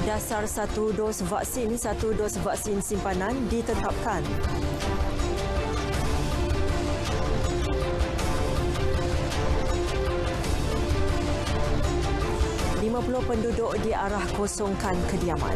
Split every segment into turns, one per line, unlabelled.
Dasar satu dos vaksin simpanan ditetapkan. Lima 50 penduduk diarah kosongkan kediaman.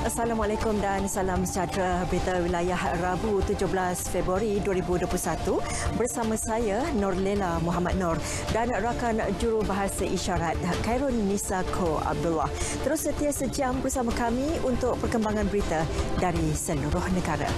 Assalamualaikum dan salam sejahtera. Berita wilayah Rabu 17 Februari 2021 bersama saya Norlela Muhammad Nur dan rakan jurubahasa isyarat Khairun Nisa Ko Abdullah. Terus setia sejam bersama kami untuk perkembangan berita dari seluruh negara.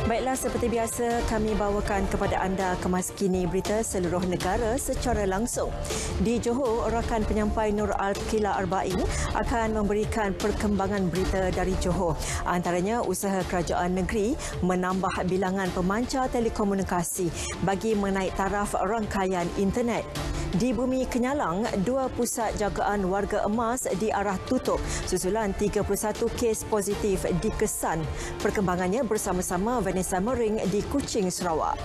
Baiklah, seperti biasa kami bawakan kepada anda kemas kini berita seluruh negara secara langsung. Di Johor, rakan penyampai Nur Al-Qila Arba'in akan memberikan perkembangan berita dari Johor. Antaranya usaha kerajaan negeri menambah bilangan pemancar telekomunikasi bagi menaik taraf rangkaian internet. Di Bumi Kenyalang, 2 pusat jagaan warga emas diarah tutup susulan 31 kes positif dikesan. Perkembangannya bersama-sama Vanessa Mering di Kuching, Sarawak.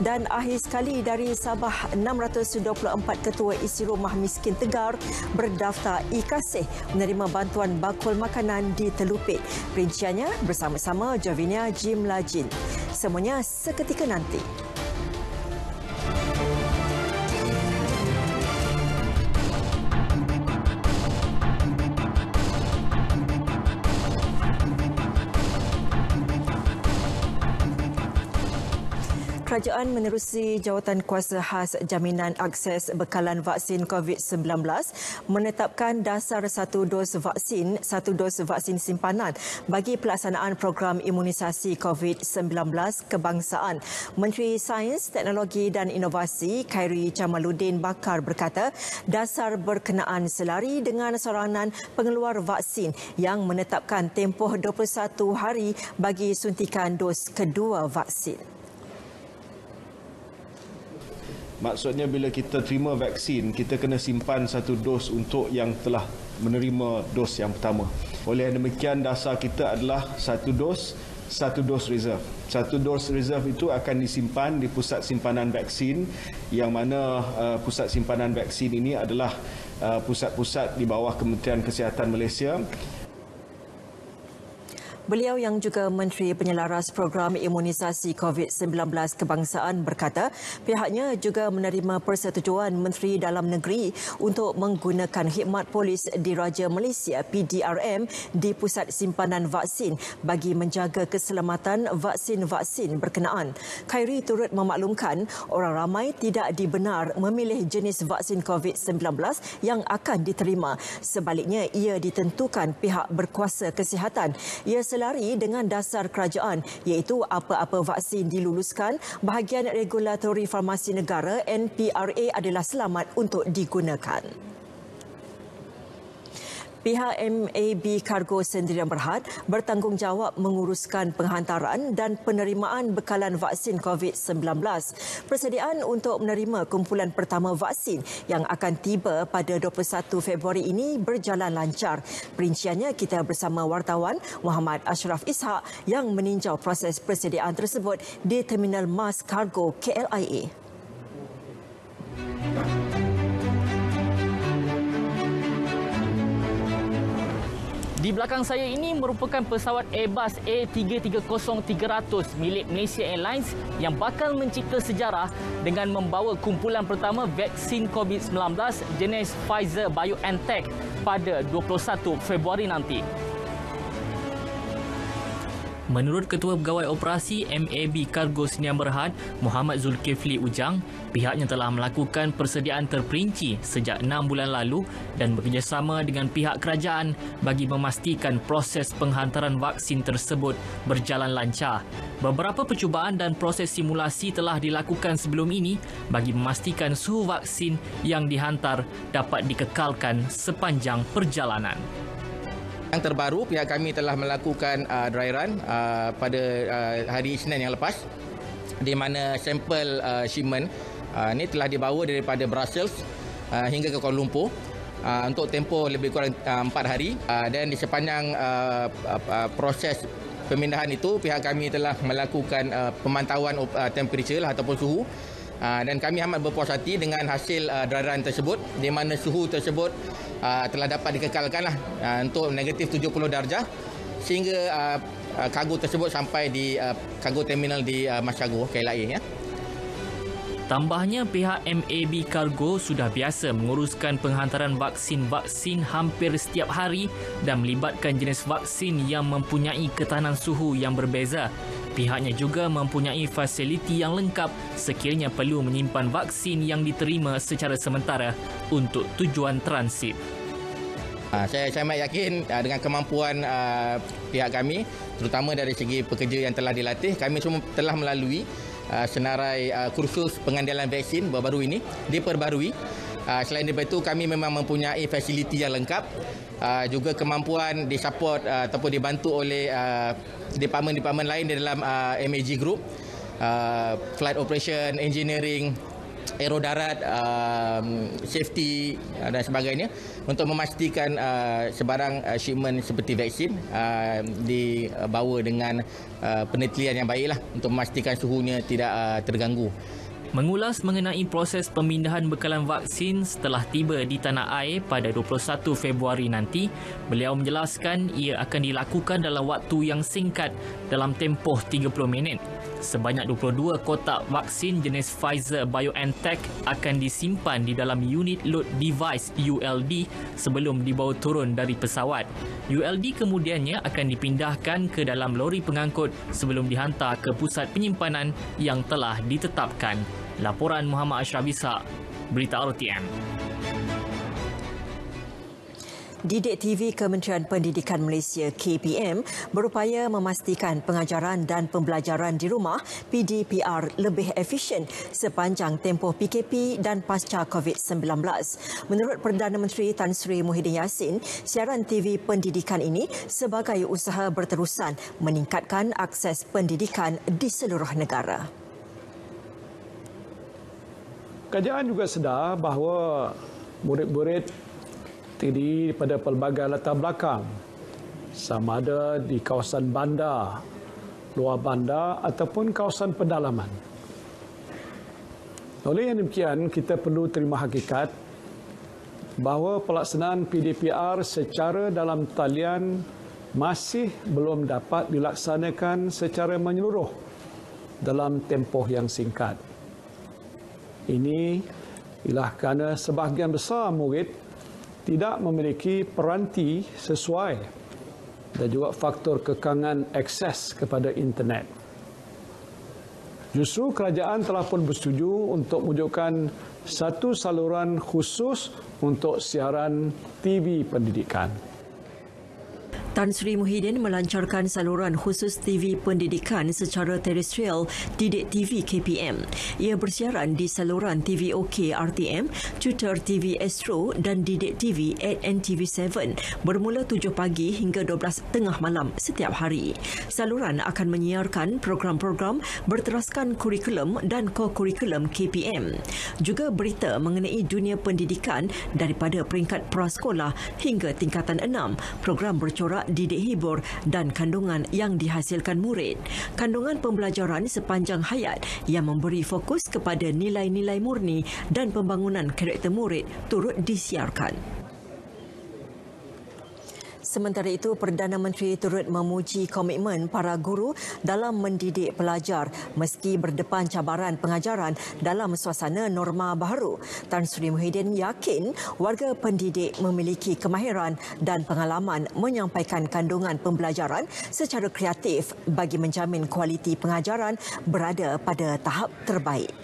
Dan akhir sekali dari Sabah, 624 ketua isi rumah miskin Tegar berdaftar e-kasih menerima bantuan bakul makanan di Telupit. Perinciannya bersama-sama Javinia Jim Lajin. Semuanya seketika nanti. Kerajaan menerusi Jawatan Kuasa Khas Jaminan Akses Bekalan Vaksin COVID-19 menetapkan dasar satu dos vaksin simpanan bagi pelaksanaan program imunisasi COVID-19 kebangsaan. Menteri Sains, Teknologi dan Inovasi Khairi Jamaluddin Bakar berkata dasar berkenaan selari dengan saranan pengeluar vaksin yang menetapkan tempoh 21 hari bagi suntikan dos kedua vaksin.
Maksudnya bila kita terima vaksin, kita kena simpan satu dos untuk yang telah menerima dos yang pertama. Oleh demikian, dasar kita adalah satu dos reserve. Satu dos reserve itu akan disimpan di pusat simpanan vaksin yang mana pusat simpanan vaksin ini adalah pusat-pusat di bawah Kementerian Kesihatan Malaysia.
Beliau yang juga Menteri Penyelaras Program Imunisasi COVID-19 Kebangsaan berkata pihaknya juga menerima persetujuan Menteri Dalam Negeri untuk menggunakan khidmat polis Diraja Malaysia PDRM di pusat simpanan vaksin bagi menjaga keselamatan vaksin-vaksin berkenaan. Khairi turut memaklumkan orang ramai tidak dibenar memilih jenis vaksin COVID-19 yang akan diterima. Sebaliknya, ia ditentukan pihak berkuasa kesihatan. Ia selari dengan dasar kerajaan iaitu apa-apa vaksin diluluskan, bahagian regulatori farmasi negara NPRA adalah selamat untuk digunakan. Pihak MAB Cargo Sdn Bhd bertanggungjawab menguruskan penghantaran dan penerimaan bekalan vaksin COVID-19. Persediaan untuk menerima kumpulan pertama vaksin yang akan tiba pada 21 Februari ini berjalan lancar. Perinciannya kita bersama wartawan Muhammad Ashraf Ishak yang meninjau proses persediaan tersebut di Terminal Mas Kargo KLIA.
Di belakang saya ini merupakan pesawat Airbus A330-300 milik Malaysia Airlines yang bakal mencipta sejarah dengan membawa kumpulan pertama vaksin COVID-19 jenis Pfizer-BioNTech pada 21 Februari nanti. Menurut Ketua Pegawai Operasi MAB Kargo Sdn Bhd, Muhammad Zulkifli Ujang, pihaknya telah melakukan persediaan terperinci sejak 6 bulan lalu dan bekerjasama dengan pihak kerajaan bagi memastikan proses penghantaran vaksin tersebut berjalan lancar. Beberapa percubaan dan proses simulasi telah dilakukan sebelum ini bagi memastikan suhu vaksin yang dihantar dapat dikekalkan sepanjang perjalanan.
Yang terbaru, pihak kami telah melakukan dry run pada hari Isnin yang lepas, di mana sampel shipment ini telah dibawa daripada Brussels hingga ke Kuala Lumpur untuk tempoh lebih kurang 4 hari, dan di sepanjang proses pemindahan itu pihak kami telah melakukan pemantauan temperature ataupun suhu, dan kami amat berpuas hati dengan hasil dry run tersebut, di mana suhu tersebut telah dapat dikekalkanlah untuk negatif 70 darjah sehingga kargo tersebut sampai di kargo terminal di Masyago, KLIA.
Tambahnya, pihak MAB Kargo sudah biasa menguruskan penghantaran vaksin-vaksin hampir setiap hari dan melibatkan jenis vaksin yang mempunyai ketahanan suhu yang berbeza. Pihaknya juga mempunyai fasiliti yang lengkap sekiranya perlu menyimpan vaksin yang diterima secara sementara untuk tujuan transit.
Saya amat yakin dengan kemampuan pihak kami, terutama dari segi pekerja yang telah dilatih, kami semua telah melalui senarai kursus pengandalan vaksin baru-baru ini, diperbarui. Selain daripada itu, kami memang mempunyai fasiliti yang lengkap, juga kemampuan disupport ataupun dibantu oleh departmen-departmen lain di dalam MAG Group, flight operation, engineering, aerodarat, safety dan sebagainya, untuk memastikan sebarang shipment seperti vaksin dibawa dengan penelitian yang baiklah untuk memastikan suhunya tidak terganggu.
Mengulas mengenai proses pemindahan bekalan vaksin setelah tiba di tanah air pada 21 Februari nanti, beliau menjelaskan ia akan dilakukan dalam waktu yang singkat dalam tempoh 30 minit. Sebanyak 22 kotak vaksin jenis Pfizer-BioNTech akan disimpan di dalam unit load device ULD sebelum dibawa turun dari pesawat. ULD kemudiannya akan dipindahkan ke dalam lori pengangkut sebelum dihantar ke pusat penyimpanan yang telah ditetapkan. Laporan Muhammad Ashraf Ishak, Berita RTM.
Didik TV Kementerian Pendidikan Malaysia KPM berupaya memastikan pengajaran dan pembelajaran di rumah PDPR lebih efisien sepanjang tempoh PKP dan pasca COVID-19. Menurut Perdana Menteri Tan Sri Muhyiddin Yassin, siaran TV pendidikan ini sebagai usaha berterusan meningkatkan akses pendidikan di seluruh negara.
Kerajaan juga sedar bahawa murid-murid terdiri pada pelbagai latar belakang, sama ada di kawasan bandar, luar bandar ataupun kawasan pedalaman. Oleh yang demikian, kita perlu terima hakikat bahawa pelaksanaan PDPR secara dalam talian masih belum dapat dilaksanakan secara menyeluruh dalam tempoh yang singkat. Ini ialah kerana sebahagian besar murid tidak memiliki peranti sesuai dan juga faktor kekangan akses kepada internet. Justru kerajaan telah pun bersetuju untuk mewujudkan satu saluran khusus untuk siaran TV pendidikan.
Tan Sri Muhyiddin melancarkan saluran khusus TV pendidikan secara terestrial Didik TV KPM. Ia bersiaran di saluran TV OK RTM, Tutor TV Astro dan Didik TV at NTV7 bermula 7 pagi hingga 12 tengah malam setiap hari. Saluran akan menyiarkan program-program berteraskan kurikulum dan ko-kurikulum KPM. Juga berita mengenai dunia pendidikan daripada peringkat prasekolah hingga tingkatan 6, program bercorak didik hibur dan kandungan yang dihasilkan murid. Kandungan pembelajaran sepanjang hayat yang memberi fokus kepada nilai-nilai murni dan pembangunan karakter murid turut disiarkan. Sementara itu, Perdana Menteri turut memuji komitmen para guru dalam mendidik pelajar meski berdepan cabaran pengajaran dalam suasana norma baharu. Tan Sri Muhyiddin yakin warga pendidik memiliki kemahiran dan pengalaman menyampaikan kandungan pembelajaran secara kreatif bagi menjamin kualiti pengajaran berada pada tahap terbaik.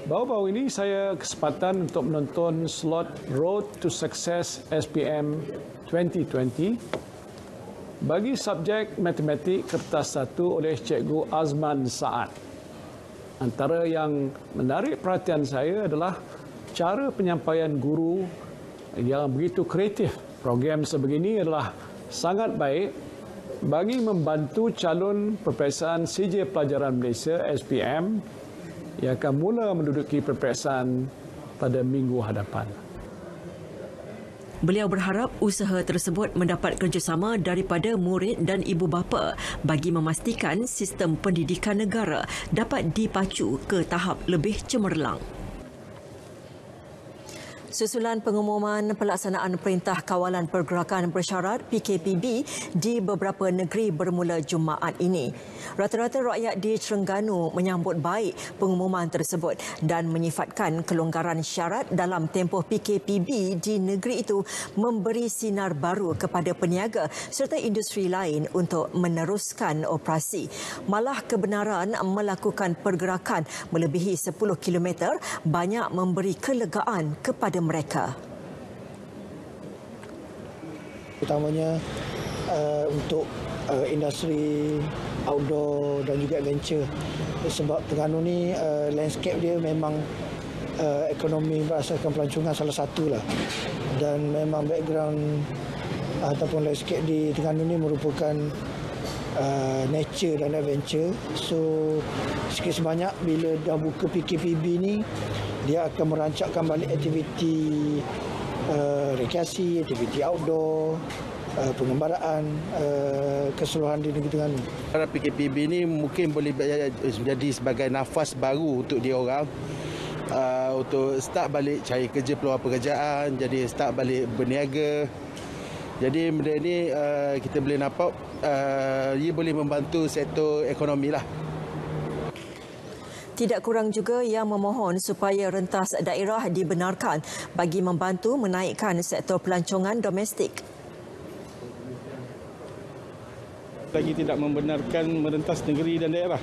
Baru-baru ini saya kesempatan untuk menonton slot Road to Success SPM 2020 bagi subjek matematik kertas 1 oleh Cikgu Azman Saad. Antara yang menarik perhatian saya adalah cara penyampaian guru yang begitu kreatif. Program sebegini adalah sangat baik bagi membantu calon peperiksaan CJ Pelajaran Malaysia SPM yang akan mula menduduki peperiksaan pada minggu hadapan.
Beliau berharap usaha tersebut mendapat kerjasama daripada murid dan ibu bapa bagi memastikan sistem pendidikan negara dapat dipacu ke tahap lebih cemerlang. Susulan pengumuman pelaksanaan Perintah Kawalan Pergerakan Bersyarat PKPB di beberapa negeri bermula Jumaat ini. Rata-rata rakyat di Terengganu menyambut baik pengumuman tersebut dan menyifatkan kelonggaran syarat dalam tempoh PKPB di negeri itu memberi sinar baru kepada peniaga serta industri lain untuk meneruskan operasi. Malah kebenaran melakukan pergerakan melebihi 10 km banyak memberi kelegaan kepada mereka.
Utamanya untuk industri outdoor dan juga adventure. Sebab Terengganu ni landscape dia memang ekonomi berdasarkan pelancongan salah satu lah. Dan memang background ataupun landscape di Terengganu ni merupakan nature dan adventure. So sikit sebanyak bila dah buka PKPB ni, dia akan merancangkan balik aktiviti rekreasi, aktiviti outdoor, pengembaraan keseluruhan di negeri Terengganu.
PKPB ni mungkin boleh jadi sebagai nafas baru untuk dia orang untuk start balik cari kerja, peluang pekerjaan, jadi start balik berniaga. Jadi benda ni kita boleh nampak ia boleh membantu sektor ekonomi lah.
Tidak kurang juga yang memohon supaya rentas daerah dibenarkan bagi membantu menaikkan sektor pelancongan domestik.
Lagi tidak membenarkan merentas negeri dan daerah.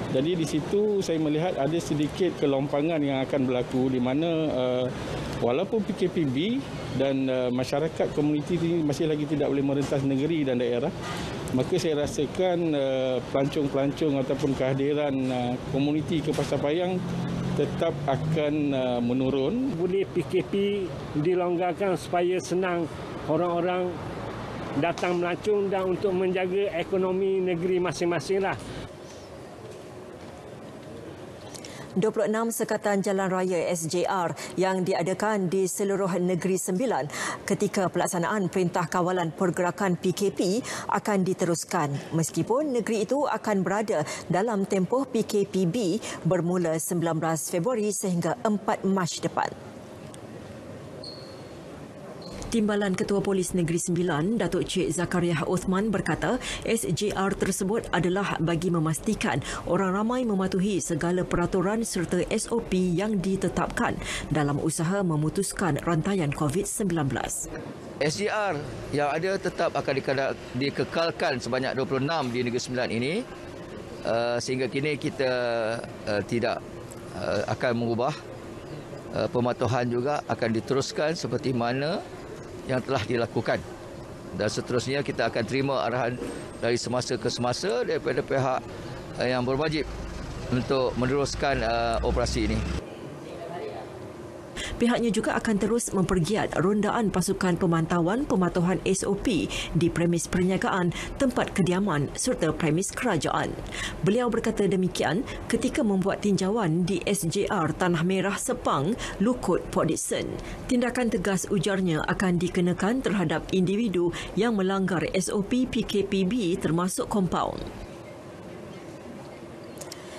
Jadi di situ saya melihat ada sedikit kelompangan yang akan berlaku di mana walaupun PKPB dan masyarakat komuniti ini masih lagi tidak boleh merentas negeri dan daerah, maka saya rasakan pelancong-pelancong ataupun kehadiran komuniti ke Pasar Payang tetap akan menurun.
Boleh PKP dilonggarkan supaya senang orang-orang datang melancong dan untuk menjaga ekonomi negeri masing-masing lah.
26 sekatan jalan raya SJR yang diadakan di seluruh Negeri Sembilan ketika pelaksanaan Perintah Kawalan Pergerakan PKP akan diteruskan meskipun negeri itu akan berada dalam tempoh PKPB bermula 19 Februari sehingga 4 Mac depan. Timbalan Ketua Polis Negeri Sembilan, Datuk Cik Zakariah Othman berkata SJR tersebut adalah bagi memastikan orang ramai mematuhi segala peraturan serta SOP yang ditetapkan dalam usaha memutuskan rantaian COVID-19.
SJR yang ada tetap akan dikekalkan sebanyak 26 di Negeri Sembilan ini sehingga kini kita tidak akan mengubah. Pematuhan juga akan diteruskan seperti mana yang telah dilakukan dan seterusnya kita akan terima arahan dari semasa ke semasa daripada pihak yang berwajib untuk meneruskan operasi ini.
Pihaknya juga akan terus mempergiat rondaan pasukan pemantauan pematuhan SOP di premis perniagaan, tempat kediaman serta premis kerajaan. Beliau berkata demikian ketika membuat tinjauan di SJR Tanah Merah Sepang, Lukut, Port Dickson. Tindakan tegas ujarnya akan dikenakan terhadap individu yang melanggar SOP PKPB termasuk kompaun.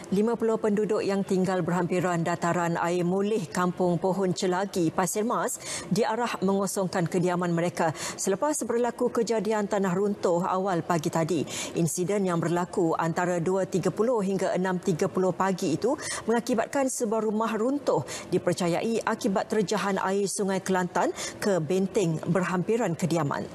50 penduduk yang tinggal berhampiran dataran air moleh Kampung Pohon Celagi, Pasir Mas diarah mengosongkan kediaman mereka selepas berlaku kejadian tanah runtuh awal pagi tadi. Insiden yang berlaku antara 2.30 hingga 6.30 pagi itu mengakibatkan sebuah rumah runtuh dipercayai akibat terjahan air Sungai Kelantan ke benteng berhampiran kediaman.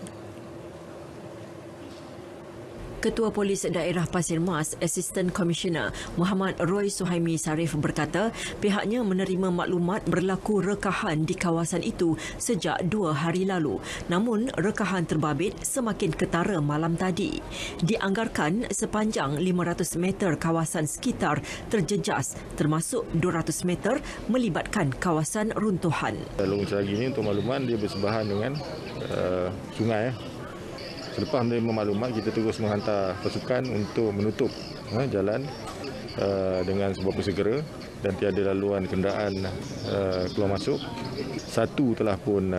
Ketua Polis Daerah Pasir Mas, Assistant Commissioner Muhammad Roy Suhaimi Sarif berkata pihaknya menerima maklumat berlaku rekahan di kawasan itu sejak 2 hari lalu. Namun, rekahan terbabit semakin ketara malam tadi. Dianggarkan sepanjang 500 meter kawasan sekitar terjejas termasuk 200 meter melibatkan kawasan runtuhan.
Lorong Celagi ini untuk makluman dia bersebelahan dengan sungai. Selepas menerima maklumat, kita terus menghantar pasukan untuk menutup jalan dengan sebab bersegera dan tiada laluan kenderaan keluar masuk. Satu telah pun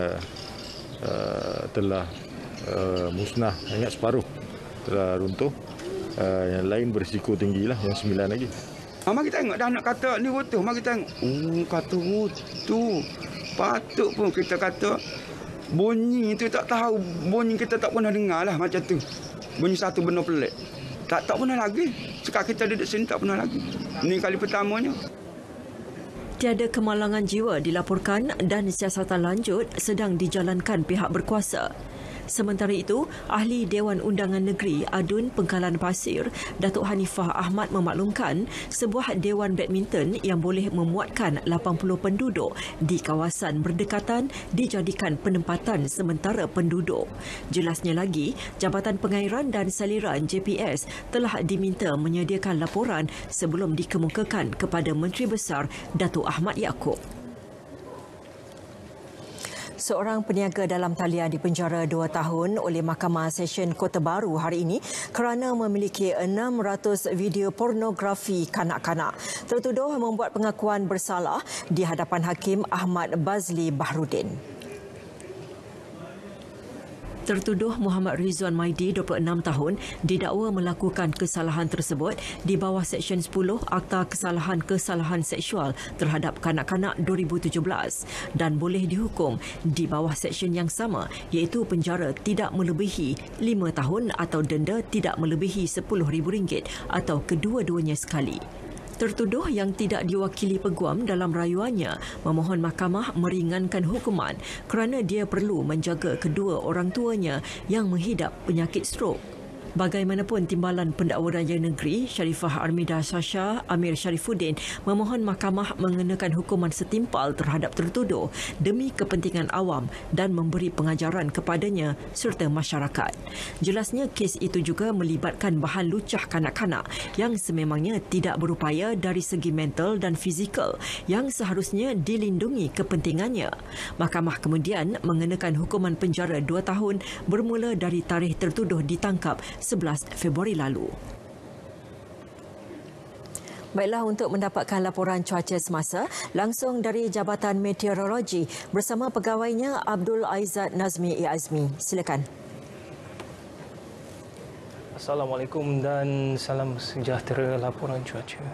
telah musnah, ingat separuh telah runtuh. Yang lain berisiko tinggilah, yang 9 lagi.
Mari kita tengok dah nak kata ni runtuh, mari kita tengok. Kata runtuh. Patut pun kita kata bunyi tu tak tahu, bunyi kita tak pernah dengar lah macam tu. Bunyi satu benda pelik. Tak pernah lagi. Sekarang kita duduk sini tak pernah lagi. Ini kali pertamanya.
Tiada kemalangan jiwa dilaporkan dan siasatan lanjut sedang dijalankan pihak berkuasa. Sementara itu, Ahli Dewan Undangan Negeri Adun Pengkalan Pasir, Datuk Hanifah Ahmad memaklumkan sebuah dewan badminton yang boleh memuatkan 80 penduduk di kawasan berdekatan dijadikan penempatan sementara penduduk. Jelasnya lagi, Jabatan Pengairan dan Saliran JPS telah diminta menyediakan laporan sebelum dikemukakan kepada Menteri Besar Datuk Ahmad Yaakob. Seorang peniaga dalam talian dipenjara 2 tahun oleh Mahkamah Session Kota Baru hari ini kerana memiliki 600 video pornografi kanak-kanak. Tertuduh membuat pengakuan bersalah di hadapan Hakim Ahmad Bazli Bahrudin. Tertuduh Muhammad Rizwan Maidi, 26 tahun, didakwa melakukan kesalahan tersebut di bawah Seksyen 10 Akta Kesalahan Seksual terhadap Kanak-kanak 2017 dan boleh dihukum di bawah seksyen yang sama iaitu penjara tidak melebihi 5 tahun atau denda tidak melebihi RM10,000 atau kedua-duanya sekali. Tertuduh yang tidak diwakili peguam dalam rayuannya memohon mahkamah meringankan hukuman kerana dia perlu menjaga kedua orang tuanya yang menghidap penyakit strok. Bagaimanapun, Timbalan Pendakwa Raya Negeri Sharifah Armida Sasha Amir Sharifuddin memohon mahkamah mengenakan hukuman setimpal terhadap tertuduh demi kepentingan awam dan memberi pengajaran kepadanya serta masyarakat. Jelasnya kes itu juga melibatkan bahan lucah kanak-kanak yang sememangnya tidak berupaya dari segi mental dan fizikal yang seharusnya dilindungi kepentingannya. Mahkamah kemudian mengenakan hukuman penjara 2 tahun bermula dari tarikh tertuduh ditangkap 11 Februari lalu. Baiklah, untuk mendapatkan laporan cuaca semasa langsung dari Jabatan Meteorologi bersama pegawainya Abdul Aizat Nazmi Azmi. Silakan.
Assalamualaikum dan salam sejahtera laporan cuaca.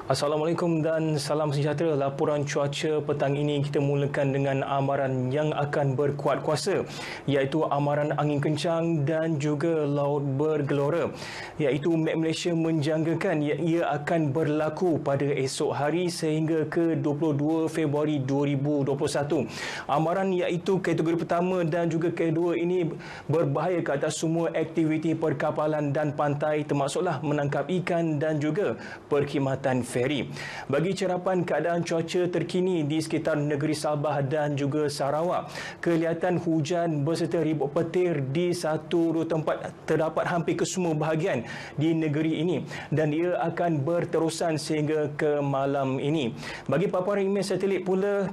Assalamualaikum dan salam sejahtera. Laporan cuaca petang ini kita mulakan dengan amaran yang akan berkuat kuasa iaitu amaran angin kencang dan juga laut bergelora, iaitu Met Malaysia menjangkakan ia akan berlaku pada esok hari sehingga ke 22 Februari 2021. Amaran iaitu kategori pertama dan juga kedua ini berbahaya ke atas semua aktiviti perkapalan dan pantai termasuklah menangkap ikan dan juga perkhidmatan feri. Bagi cerapan keadaan cuaca terkini di sekitar negeri Sabah dan juga Sarawak, kelihatan hujan berserta ribut petir di satu tempat terdapat hampir ke semua bahagian di negeri ini dan ia akan berterusan sehingga ke malam ini. Bagi paparan imej satelit pula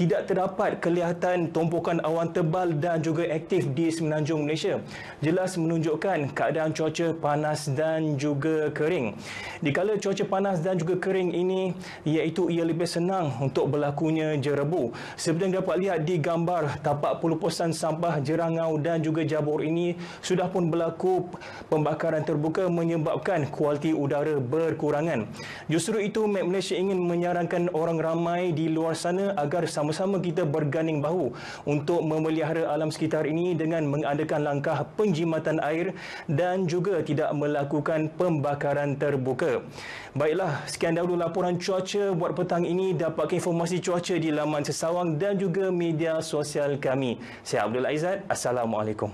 tidak terdapat kelihatan tumpukan awan tebal dan juga aktif di semenanjung Malaysia. Jelas menunjukkan keadaan cuaca panas dan juga kering. Dikala cuaca panas dan juga juga kering ini, iaitu ia lebih senang untuk berlakunya jerebu. Seperti yang dapat lihat di gambar, tapak pelupusan sampah Jerangau dan juga Jabor ini sudah pun berlaku pembakaran terbuka menyebabkan kualiti udara berkurangan. Justru itu, Map Malaysia ingin menyarankan orang ramai di luar sana agar sama-sama kita berganding bahu untuk memelihara alam sekitar ini dengan mengadakan langkah penjimatan air dan juga tidak melakukan pembakaran terbuka. Baiklah, sekian dahulu laporan cuaca buat petang ini. Dapatkan informasi cuaca di laman Sesawang dan juga media sosial kami. Saya Abdul Aizat. Assalamualaikum.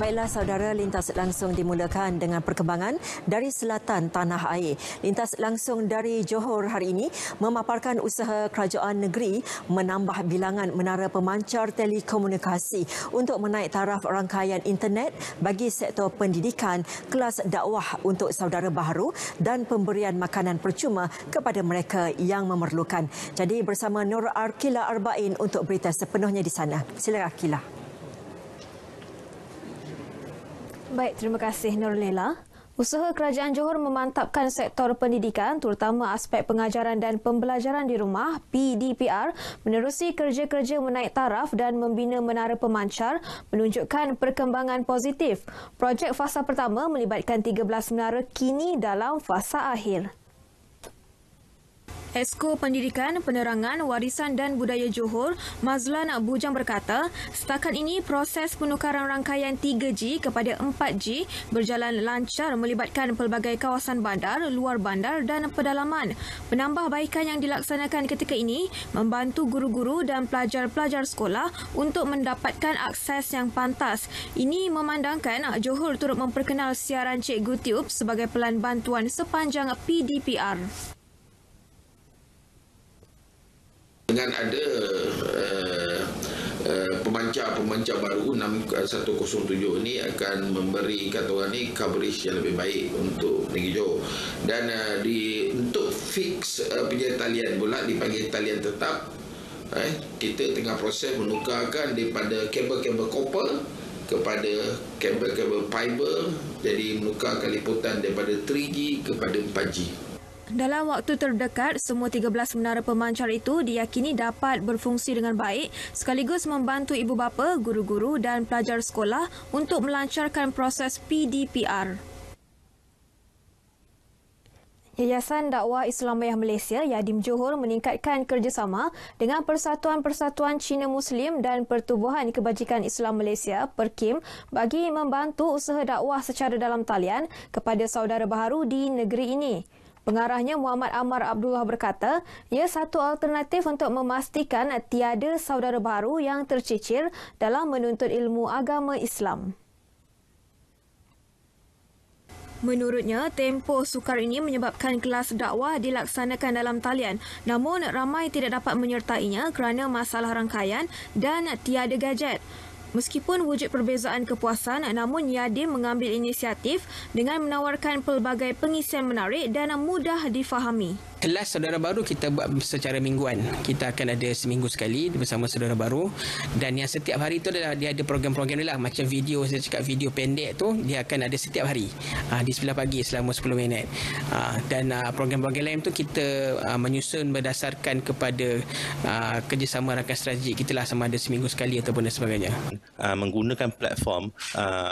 Baiklah saudara, lintas langsung dimulakan dengan perkembangan dari selatan tanah air. Lintas langsung dari Johor hari ini memaparkan usaha kerajaan negeri menambah bilangan menara pemancar telekomunikasi untuk menaik taraf rangkaian internet bagi sektor pendidikan, kelas dakwah untuk saudara baharu dan pemberian makanan percuma kepada mereka yang memerlukan. Jadi bersama Nur Arkila Arba'in untuk berita sepenuhnya di sana. Silakan Arkila.
Baik, terima kasih Nur Lela. Usaha Kerajaan Johor memantapkan sektor pendidikan terutama aspek pengajaran dan pembelajaran di rumah PDPR menerusi kerja-kerja menaik taraf dan membina menara pemancar menunjukkan perkembangan positif. Projek fasa pertama melibatkan 13 menara kini dalam fasa akhir. Esko Pendidikan, Penerangan, Warisan dan Budaya Johor, Mazlan Bujang berkata, setakat ini proses penukaran rangkaian 3G kepada 4G berjalan lancar melibatkan pelbagai kawasan bandar, luar bandar dan pedalaman. Penambahbaikan yang dilaksanakan ketika ini membantu guru-guru dan pelajar-pelajar sekolah untuk mendapatkan akses yang pantas. Ini memandangkan Johor turut memperkenal siaran Cikgu Tiup sebagai pelan bantuan sepanjang PDPR.
Dengan ada pemancar baru 6107 ini akan memberi kata orang ni coverage yang lebih baik untuk negeri Johor. Dan untuk fix penjaya talian pula dipanggil talian tetap, kita tengah proses menukarkan daripada kabel-kabel copper kepada kabel-kabel fiber, jadi menukarkan liputan daripada 3G kepada 4G.
Dalam waktu terdekat, semua 13 menara pemancar itu diyakini dapat berfungsi dengan baik sekaligus membantu ibu bapa, guru-guru dan pelajar sekolah untuk melancarkan proses PDPR. Yayasan Dakwah Islamiyah Malaysia Yadim Johor meningkatkan kerjasama dengan Persatuan-Persatuan Cina Muslim dan Pertubuhan Kebajikan Islam Malaysia (PERKIM) bagi membantu usaha dakwah secara dalam talian kepada saudara baharu di negeri ini. Pengarahnya Muhammad Amar Abdullah berkata, ia satu alternatif untuk memastikan tiada saudara baru yang tercicir dalam menuntut ilmu agama Islam. Menurutnya, tempoh sukar ini menyebabkan kelas dakwah dilaksanakan dalam talian. Namun, ramai tidak dapat menyertainya kerana masalah rangkaian dan tiada gadget. Meskipun wujud perbezaan kepuasan, namun Yadim mengambil inisiatif dengan menawarkan pelbagai pengisian menarik dan mudah difahami.
Kelas saudara baru kita buat secara mingguan. Kita akan ada seminggu sekali bersama saudara baru, dan yang setiap hari tu adalah dia ada program-program ni lah, macam video, saya cakap video pendek tu dia akan ada setiap hari di 9 pagi selama 10 minit. Dan program-program lain tu kita menyusun berdasarkan kepada kerjasama rakan strategik kita lah, sama ada seminggu sekali ataupun dan sebagainya.
Menggunakan platform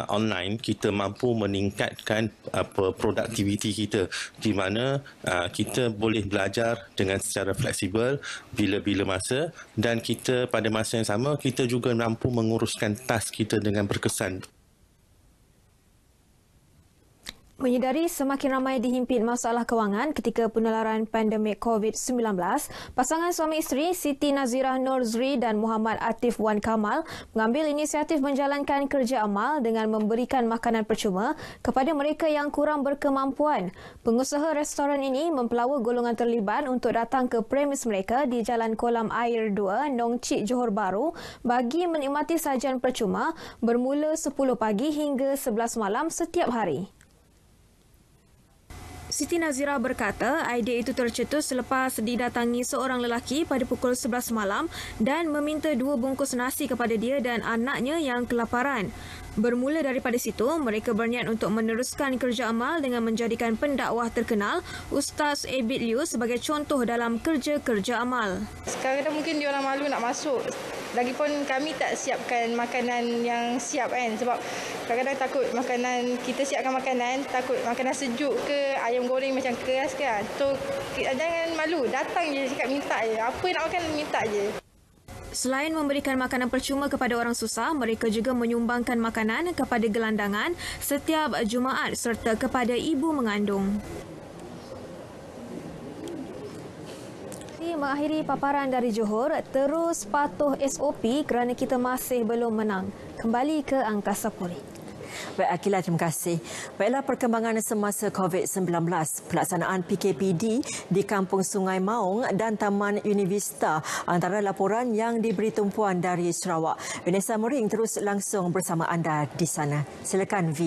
online, kita mampu meningkatkan produktiviti kita, di mana kita boleh belajar dengan secara fleksibel bila-bila masa, dan kita pada masa yang sama kita juga mampu menguruskan task kita dengan berkesan.
Menyedari semakin ramai dihimpit masalah kewangan ketika penularan pandemik COVID-19, pasangan suami isteri Siti Nazirah Norzri dan Muhammad Atif Wan Kamal mengambil inisiatif menjalankan kerja amal dengan memberikan makanan percuma kepada mereka yang kurang berkemampuan. Pengusaha restoran ini mempelawa golongan terlibat untuk datang ke premis mereka di Jalan Kolam Air 2, Nong Chik, Johor Bahru bagi menikmati sajian percuma bermula 10 pagi hingga 11 malam setiap hari. Siti Nazirah berkata idea itu tercetus selepas didatangi seorang lelaki pada pukul 11 malam dan meminta 2 bungkus nasi kepada dia dan anaknya yang kelaparan. Bermula daripada situ, mereka berniat untuk meneruskan kerja amal dengan menjadikan pendakwah terkenal Ustaz Abid Liu sebagai contoh dalam kerja-kerja amal.
Sekarang mungkin diorang malu nak masuk. Lagipun kami tak siapkan makanan yang siap kan, sebab kadang-kadang takut makanan, kita siapkan makanan, takut makanan sejuk ke, ayam goreng macam keras kan. So jangan malu, datang je cakap minta je. Apa nak makan minta je.
Selain memberikan makanan percuma kepada orang susah, mereka juga menyumbangkan makanan kepada gelandangan setiap Jumaat serta kepada ibu mengandung. Mengakhiri paparan dari Johor, terus patuh SOP kerana kita masih belum menang. Kembali ke Angkasa Puri.
Baik, Akila, terima kasih. Baiklah, perkembangan semasa COVID-19, pelaksanaan PKPD di Kampung Sungai Maung dan Taman Univista antara laporan yang diberi tumpuan dari Sarawak. Vanessa Mering terus langsung bersama anda di sana. Silakan, V.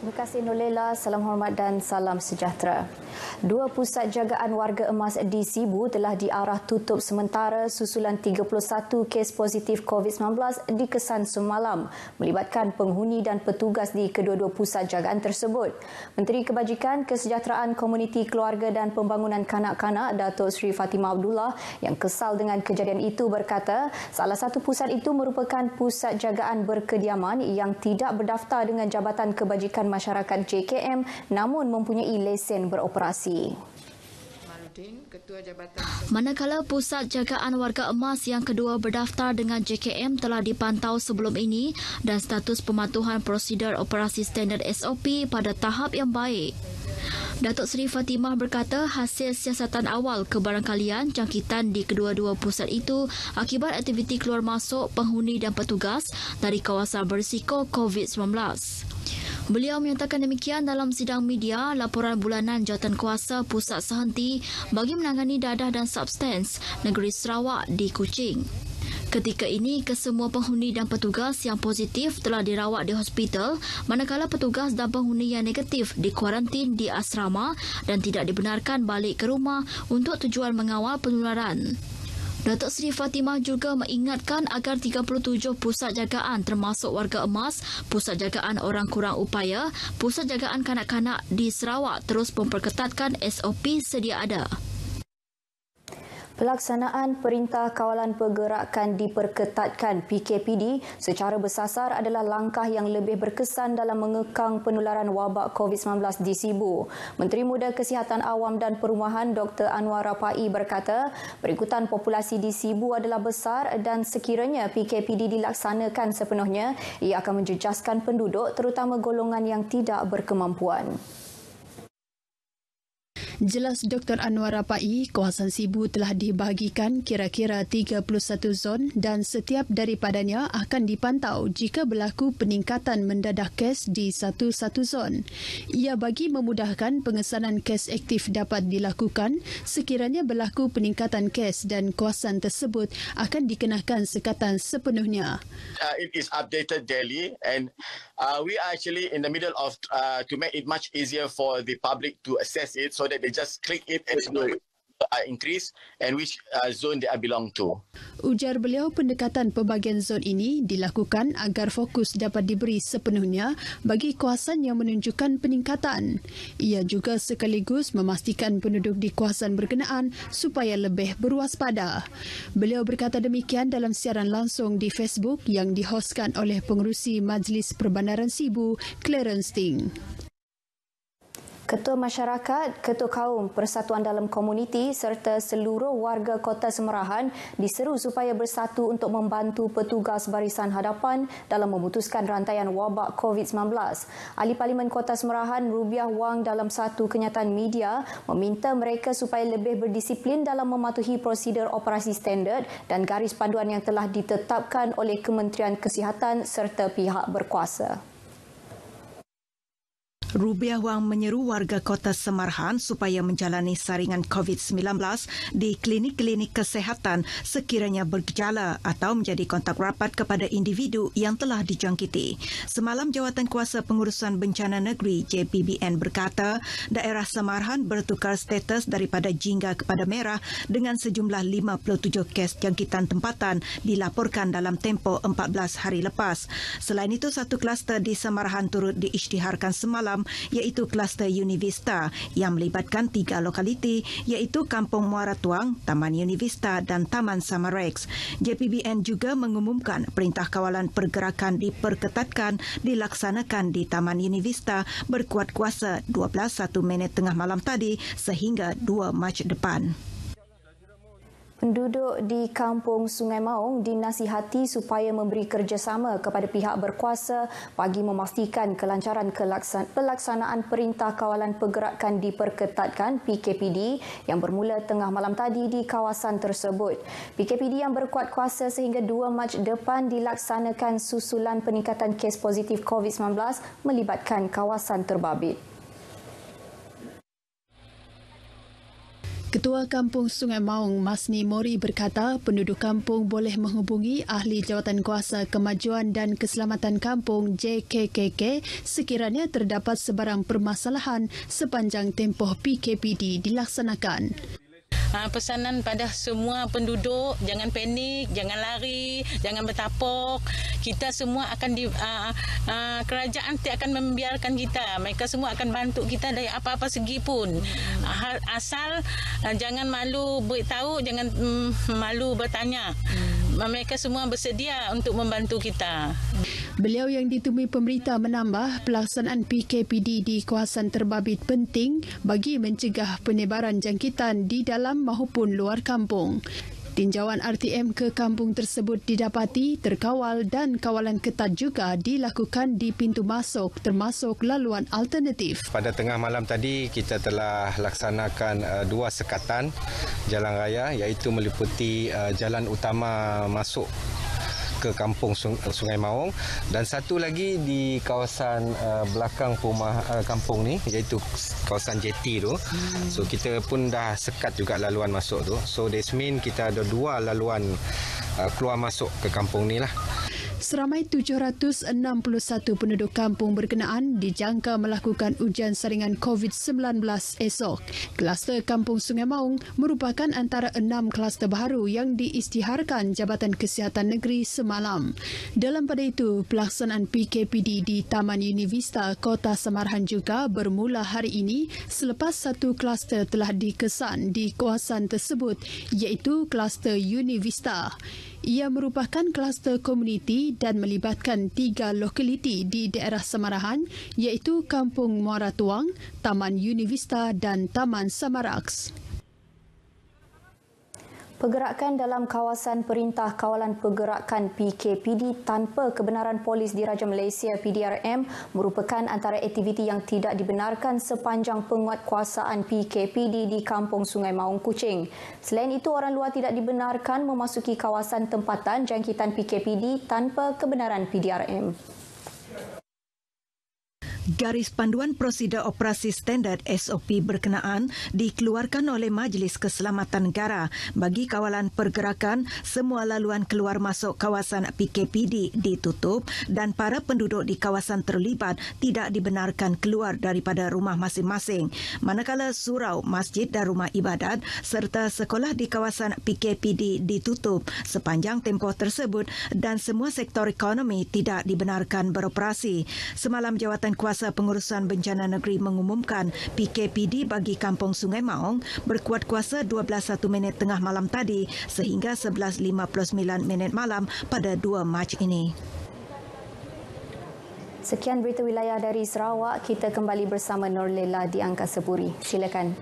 Terima kasih Nolela, salam hormat dan salam sejahtera. 2 pusat jagaan warga emas di Sibu telah diarah tutup sementara susulan 31 kes positif COVID-19 dikesan semalam melibatkan penghuni dan petugas di kedua-dua pusat jagaan tersebut. Menteri Kebajikan, Kesejahteraan Komuniti Keluarga dan Pembangunan Kanak-Kanak Datuk Seri Fatimah Abdullah yang kesal dengan kejadian itu berkata salah satu pusat itu merupakan pusat jagaan berkediaman yang tidak berdaftar dengan Jabatan Kebajikan Masyarakat JKM namun mempunyai lesen beroperasi.
Manakala pusat jagaan warga emas yang kedua berdaftar dengan JKM telah dipantau sebelum ini dan status pematuhan prosedur operasi standard SOP pada tahap yang baik. Datuk Seri Fatimah berkata hasil siasatan awal kebarangkalian jangkitan di kedua-dua pusat itu akibat aktiviti keluar masuk penghuni dan petugas dari kawasan berisiko COVID-19. Beliau menyatakan demikian dalam sidang media laporan bulanan Jawatankuasa Pusat Sehenti bagi menangani dadah dan substans Negeri Sarawak di Kuching. Ketika ini, kesemua penghuni dan petugas yang positif telah dirawat di hospital, manakala petugas dan penghuni yang negatif dikuarantin di asrama dan tidak dibenarkan balik ke rumah untuk tujuan mengawal penularan. Datuk Seri Fatimah juga mengingatkan agar 37 pusat jagaan termasuk warga emas, pusat jagaan orang kurang upaya, pusat jagaan kanak-kanak di Sarawak terus memperketatkan SOP sedia ada.
Pelaksanaan Perintah Kawalan Pergerakan diperketatkan PKPD secara bersasar adalah langkah yang lebih berkesan dalam mengekang penularan wabak COVID-19 di Sibu. Menteri Muda Kesihatan Awam dan Perumahan Dr. Anwar Rapai berkata, perikutan populasi di Sibu adalah besar dan sekiranya PKPD dilaksanakan sepenuhnya, ia akan menjejaskan penduduk terutama golongan yang tidak berkemampuan.
Jelas Dr. Anwar Rapai, kawasan Sibu telah dibahagikan kira-kira 31 zon dan setiap daripadanya akan dipantau jika berlaku peningkatan mendadak kes di satu-satu zon. Ia bagi memudahkan pengesanan kes aktif dapat dilakukan sekiranya berlaku peningkatan kes dan kawasan tersebut akan dikenakan sekatan sepenuhnya.
It is updated daily and we are actually in the middle of to make it much easier for the public to access it so that they just click it and know increase and which zone they belong to.
Ujar beliau pendekatan pembagian zon ini dilakukan agar fokus dapat diberi sepenuhnya bagi kawasan yang menunjukkan peningkatan. Ia juga sekaligus memastikan penduduk di kawasan berkenaan supaya lebih berwaspada. Beliau berkata demikian dalam siaran langsung di Facebook yang dihoskan oleh Pengerusi Majlis Perbandaran Sibu, Clarence Ting.
Ketua Masyarakat, Ketua Kaum, Persatuan dalam Komuniti serta seluruh warga Kota Semerahan diseru supaya bersatu untuk membantu petugas barisan hadapan dalam memutuskan rantaian wabak COVID-19. Ahli Parlimen Kota Semerahan, Rubiah Wang, dalam satu kenyataan media meminta mereka supaya lebih berdisiplin dalam mematuhi prosedur operasi standard dan garis panduan yang telah ditetapkan oleh Kementerian Kesihatan serta pihak berkuasa.
Rubiah Wang menyeru warga Kota Semerahan supaya menjalani saringan COVID-19 di klinik-klinik kesihatan sekiranya bergejala atau menjadi kontak rapat kepada individu yang telah dijangkiti. Semalam, Jawatan Kuasa Pengurusan Bencana Negeri JPBN berkata daerah Semerahan bertukar status daripada jingga kepada merah dengan sejumlah 57 kes jangkitan tempatan dilaporkan dalam tempoh 14 hari lepas. Selain itu, satu kluster di Semerahan turut diisytiharkan semalam iaitu kluster Univista yang melibatkan 3 lokaliti iaitu Kampung Muara Tuang, Taman Univista dan Taman Samarex. JPBN juga mengumumkan perintah kawalan pergerakan diperketatkan dilaksanakan di Taman Univista berkuat kuasa 12:01 tengah malam tadi sehingga 2 Mac depan.
Penduduk di Kampung Sungai Maung dinasihati supaya memberi kerjasama kepada pihak berkuasa bagi memastikan kelancaran pelaksanaan Perintah Kawalan Pergerakan Diperketatkan PKPD yang bermula tengah malam tadi di kawasan tersebut. PKPD yang berkuat kuasa sehingga 2 Mac depan dilaksanakan susulan peningkatan kes positif COVID-19 melibatkan kawasan terbabit.
Ketua Kampung Sungai Maung, Masni Mori berkata penduduk kampung boleh menghubungi Ahli Jawatan Kuasa Kemajuan dan Keselamatan Kampung JKKK sekiranya terdapat sebarang permasalahan sepanjang tempoh PKPD dilaksanakan.
Pesanan pada semua penduduk, jangan panik, jangan lari, jangan bertapuk. Kita semua akan kerajaan tidak akan membiarkan kita. Mereka semua akan bantu kita dari apa-apa segi pun. Asal jangan malu beritahu, jangan malu bertanya. Mereka semua bersedia untuk membantu kita.
Beliau yang ditemui pemberita menambah pelaksanaan PKPD di kawasan terbabit penting bagi mencegah penyebaran jangkitan di dalam maupun luar kampung. Tinjauan RTM ke kampung tersebut didapati terkawal dan kawalan ketat juga dilakukan di pintu masuk termasuk laluan alternatif.
Pada tengah malam tadi kita telah laksanakan 2 sekatan jalan raya iaitu meliputi jalan utama masuk ke kampung Sungai Maung dan satu lagi di kawasan belakang rumah kampung ni iaitu kawasan JT tu. So kita pun dah sekat juga laluan masuk tu. So this mean kita ada 2 laluan keluar masuk ke kampung ni lah.
Seramai 761 penduduk kampung berkenaan dijangka melakukan ujian saringan COVID-19 esok. Kluster Kampung Sungai Maung merupakan antara 6 kluster baru yang diisytiharkan Jabatan Kesihatan Negeri semalam. Dalam pada itu, pelaksanaan PKPD di Taman Univista Kota Semerahan juga bermula hari ini selepas satu kluster telah dikesan di kawasan tersebut iaitu kluster Univista. Ia merupakan kluster komuniti dan melibatkan 3 lokaliti di daerah Semerahan iaitu Kampung Muara Tuang, Taman Univista dan Taman Samarex.
Pergerakan dalam kawasan Perintah Kawalan Pergerakan PKPD tanpa kebenaran polis Diraja Malaysia PDRM merupakan antara aktiviti yang tidak dibenarkan sepanjang penguatkuasaan PKPD di Kampung Sungai Maung, Kuching. Selain itu, orang luar tidak dibenarkan memasuki kawasan tempatan jangkitan PKPD tanpa kebenaran PDRM.
Garis panduan prosedur operasi standard SOP berkenaan dikeluarkan oleh Majlis Keselamatan Negara bagi kawalan pergerakan. Semua laluan keluar masuk kawasan PKPD ditutup dan para penduduk di kawasan terlibat tidak dibenarkan keluar daripada rumah masing-masing. Manakala surau, masjid dan rumah ibadat serta sekolah di kawasan PKPD ditutup sepanjang tempoh tersebut dan semua sektor ekonomi tidak dibenarkan beroperasi. Semalam Jawatan Kuasa Pengurusan Bencana Negeri mengumumkan PKPD bagi Kampung Sungai Maung berkuat kuasa 12:01 tengah malam tadi sehingga 11:59 malam pada 2 Mac ini.
Sekian berita wilayah dari Sarawak. Kita kembali bersama Norlela di Angkasa Puri. Silakan.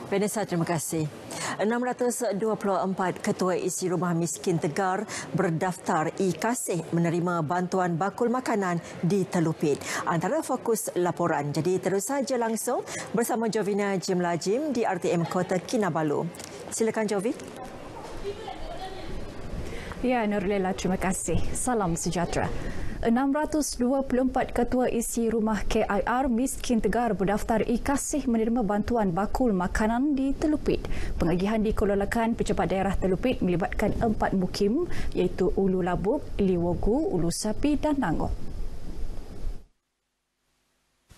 Vanessa, terima kasih. 624 ketua isi rumah miskin Tegar berdaftar e-Kasih menerima bantuan bakul makanan di Telupit. Antara fokus laporan. Jadi terus saja langsung bersama Jovina Jimlajim di RTM Kota Kinabalu. Silakan Jovi.
Ya, Nurlela, terima kasih. Salam sejahtera. 624 ketua isi rumah KIR miskin Tegar berdaftar e-Kasih menerima bantuan bakul makanan di Telupit. Pengagihan dikelolakan Pejabat Daerah Telupit melibatkan 4 mukim iaitu Ulu Labuk, Liwogu, Ulu Sapi dan Nangoh.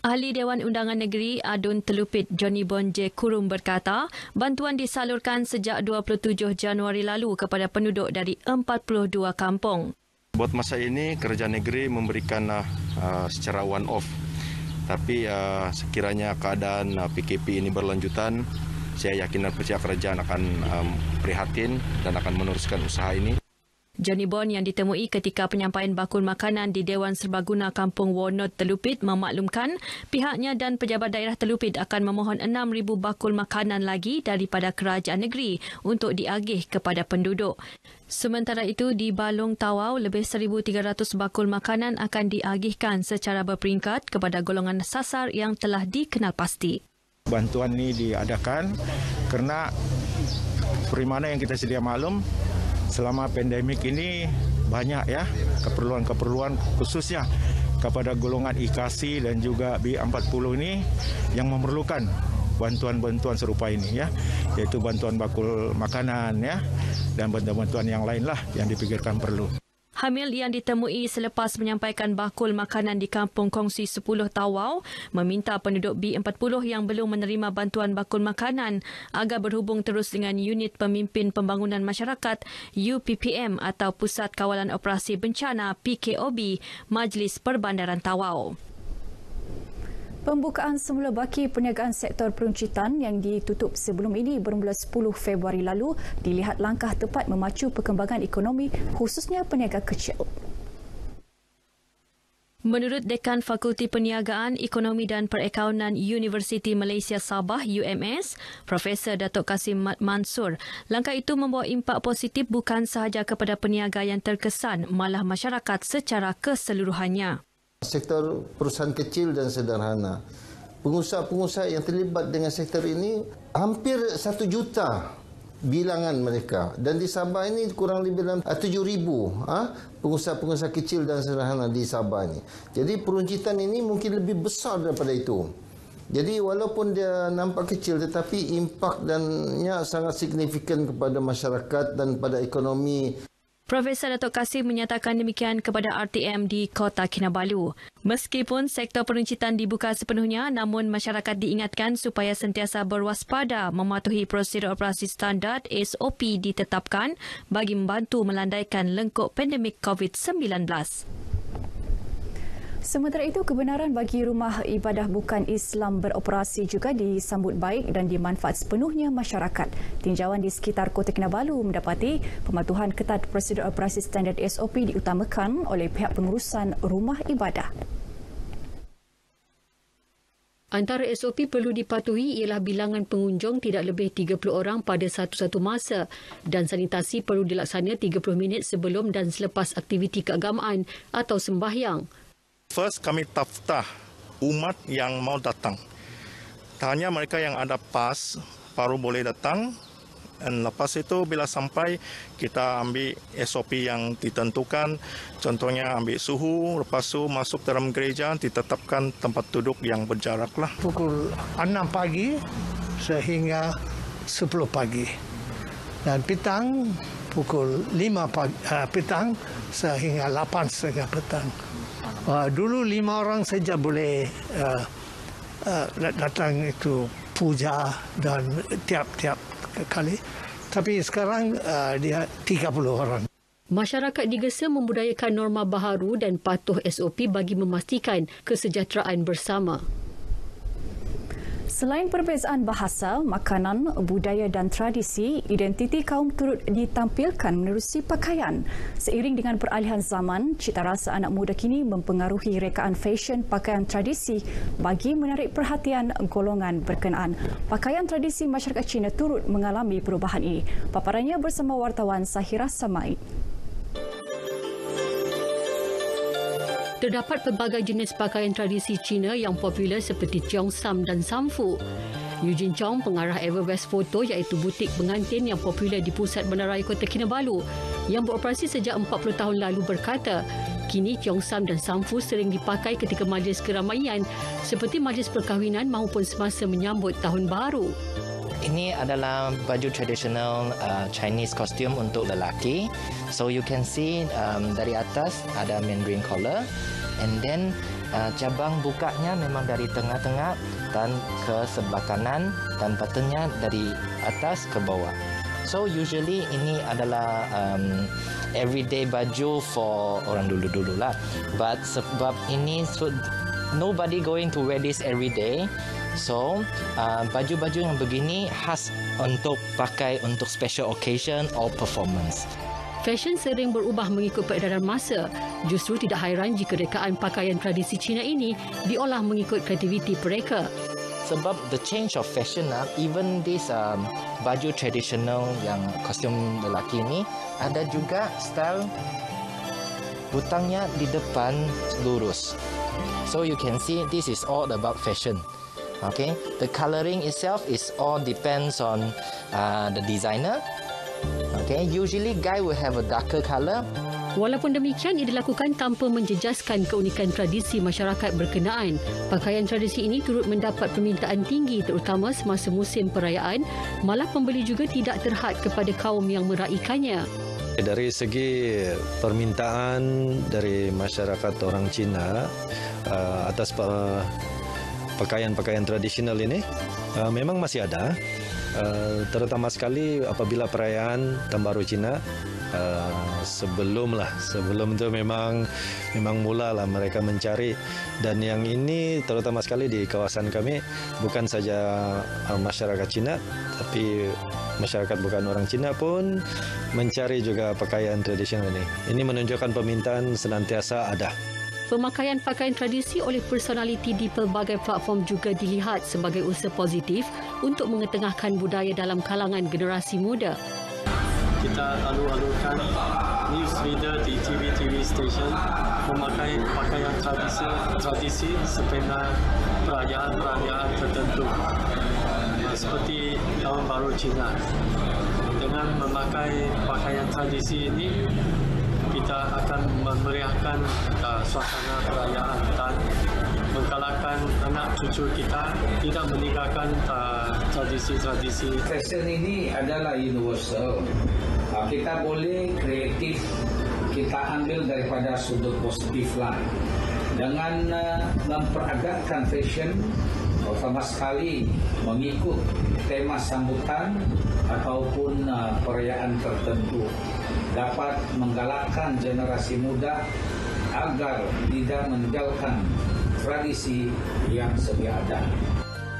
Ahli Dewan Undangan Negeri Adun Telupit Johnny Bonje Kurum berkata, bantuan disalurkan sejak 27 Januari lalu kepada penduduk dari 42 kampung.
Buat masa ini, kerajaan negeri memberikan secara one-off. Tapi sekiranya keadaan PKP ini berlanjutan, saya yakin dan percaya kerajaan akan prihatin dan akan meneruskan usaha ini.
Johnny Bon yang ditemui ketika penyampaian bakul makanan di Dewan Serbaguna Kampung Wonot Telupit memaklumkan pihaknya dan Pejabat Daerah Telupit akan memohon 6,000 bakul makanan lagi daripada kerajaan negeri untuk diagih kepada penduduk. Sementara itu, di Balong Tawau, lebih 1,300 bakul makanan akan diagihkan secara berperingkat kepada golongan sasar yang telah dikenal pasti.
Bantuan ini diadakan kerana seperti mana yang kita sedia maklum, selama pandemik ini banyak keperluan-keperluan khususnya kepada golongan e-Kasih dan juga B40 ini yang memerlukan bantuan-bantuan serupa ini iaitu bantuan bakul makanan dan bantuan-bantuan yang lainlah yang dipikirkan perlu.
Hamil yang ditemui selepas menyampaikan bakul makanan di Kampung Kongsi 10 Tawau meminta penduduk B40 yang belum menerima bantuan bakul makanan agar berhubung terus dengan Unit Pemimpin Pembangunan Masyarakat UPPM atau Pusat Kawalan Operasi Bencana PKOB Majlis Perbandaran Tawau.
Pembukaan semula baki perniagaan sektor peruncitan yang ditutup sebelum ini bermula 10 Februari lalu dilihat langkah tepat memacu perkembangan ekonomi khususnya peniaga kecil.
Menurut Dekan Fakulti Perniagaan, Ekonomi dan Perakaunan Universiti Malaysia Sabah UMS, Profesor Datuk Kasim Mat Mansur, langkah itu membawa impak positif bukan sahaja kepada peniaga yang terkesan, malah masyarakat secara keseluruhannya.
Sektor perusahaan kecil dan sederhana. Pengusaha-pengusaha yang terlibat dengan sektor ini hampir 1 juta bilangan mereka. Dan di Sabah ini kurang lebih dalam 7,000 pengusaha-pengusaha kecil dan sederhana di Sabah ini. Jadi peruncitan ini mungkin lebih besar daripada itu. Jadi walaupun dia nampak kecil tetapi impak dannya sangat signifikan kepada masyarakat dan pada ekonomi.
Profesor Datuk Kasim menyatakan demikian kepada RTM di Kota Kinabalu. Meskipun sektor peruncitan dibuka sepenuhnya, namun masyarakat diingatkan supaya sentiasa berwaspada mematuhi prosedur operasi standard SOP ditetapkan bagi membantu melandaikan lengkuk pandemik COVID-19.
Sementara itu, kebenaran bagi rumah ibadah bukan Islam beroperasi juga disambut baik dan dimanfaat sepenuhnya masyarakat. Tinjauan di sekitar Kota Kinabalu mendapati pematuhan ketat prosedur operasi standard SOP diutamakan oleh pihak pengurusan rumah ibadah.
Antara SOP perlu dipatuhi ialah bilangan pengunjung tidak lebih 30 orang pada satu-satu masa dan sanitasi perlu dilaksana 30 minit sebelum dan selepas aktiviti keagamaan atau sembahyang.
First, kami taftah umat yang mau datang. Hanya mereka yang ada pas baru boleh datang. Dan lepas itu bila sampai kita ambil SOP yang ditentukan, contohnya ambil suhu, lepas itu masuk dalam gereja, ditetapkan tempat duduk yang berjarak lah.
Pukul 6 pagi sehingga 10 pagi dan petang pukul 5 pagi, petang sehingga 8.30 petang. Dulu 5 orang saja boleh datang itu puja dan tiap-tiap kali. Tapi sekarang dia 30 orang.
Masyarakat digesa membudayakan norma baharu dan patuh SOP bagi memastikan kesejahteraan bersama.
Selain perbezaan bahasa, makanan, budaya dan tradisi, identiti kaum turut ditampilkan menerusi pakaian. Seiring dengan peralihan zaman, cita rasa anak muda kini mempengaruhi rekaan fashion pakaian tradisi bagi menarik perhatian golongan berkenaan. Pakaian tradisi masyarakat Cina turut mengalami perubahan ini. Paparannya bersama wartawan Sahira Samaid.
Terdapat pelbagai jenis pakaian tradisi Cina yang popular seperti Cheongsam dan Samfu. Eugene Chong, pengarah Everwest Photo iaitu butik pengantin yang popular di pusat bandaraya Kota Kinabalu yang beroperasi sejak 40 tahun lalu berkata, kini Cheongsam dan Samfu sering dipakai ketika majlis keramaian seperti majlis perkahwinan maupun semasa menyambut Tahun Baru.
Ini adalah baju tradisional Chinese costume untuk lelaki. So you can see dari atas ada mandarin collar and then cabang bukanya memang dari tengah-tengah dan ke sebelah kanan dan buttonnya dari atas ke bawah. So usually ini adalah everyday baju for orang dulu-dulu lah. But sebab ini nobody going to wear this every day. So, baju-baju yang begini khas untuk pakai untuk special occasion or performance.
Fashion sering berubah mengikut peredaran masa. Justru tidak hairan jika rekaan pakaian tradisi Cina ini diolah mengikut kreativiti mereka.
Sebab the change of fashion, even this baju tradisional yang kostum lelaki ini ada juga style butangnya di depan lurus. So you can see this is all about fashion. Okay, the colouring itself is all depends on the designer. Okay, usually guy will have a darker colour.
Walaupun demikian, ia dilakukan tanpa menjejaskan keunikan tradisi masyarakat berkenaan. Pakaian tradisi ini turut mendapat permintaan tinggi terutama semasa musim perayaan, malah pembeli juga tidak terhad kepada kaum yang meraikannya.
Dari segi permintaan dari masyarakat orang Cina atas pakaian-pakaian tradisional ini memang masih ada, terutama sekali apabila perayaan Tahun Baru Cina. Sebelum itu memang mulalah mereka mencari, dan yang ini terutama sekali di kawasan kami bukan saja masyarakat Cina, tapi masyarakat bukan orang Cina pun mencari juga pakaian tradisional ini. Ini menunjukkan permintaan senantiasa ada.
Pemakaian pakaian tradisi oleh personaliti di pelbagai platform juga dilihat sebagai usaha positif untuk mengetengahkan budaya dalam kalangan generasi muda.
Kita alur-alurkan news reader di TV station memakai pakaian tradisi sepena perayaan tertentu seperti Tahun Baru Cina. Dengan memakai pakaian tradisi ini, kita akan memeriahkan suasana perayaan dan menggalakkan anak cucu kita tidak meninggalkan tradisi-tradisi.
Fashion ini adalah universal. Kita boleh kreatif, kita ambil daripada sudut positif lah. Dengan memperagakan fashion, pertama sekali mengikut tema sambutan ataupun perayaan tertentu, dapat menggalakkan generasi muda agar tidak meninggalkan tradisi yang sedia ada.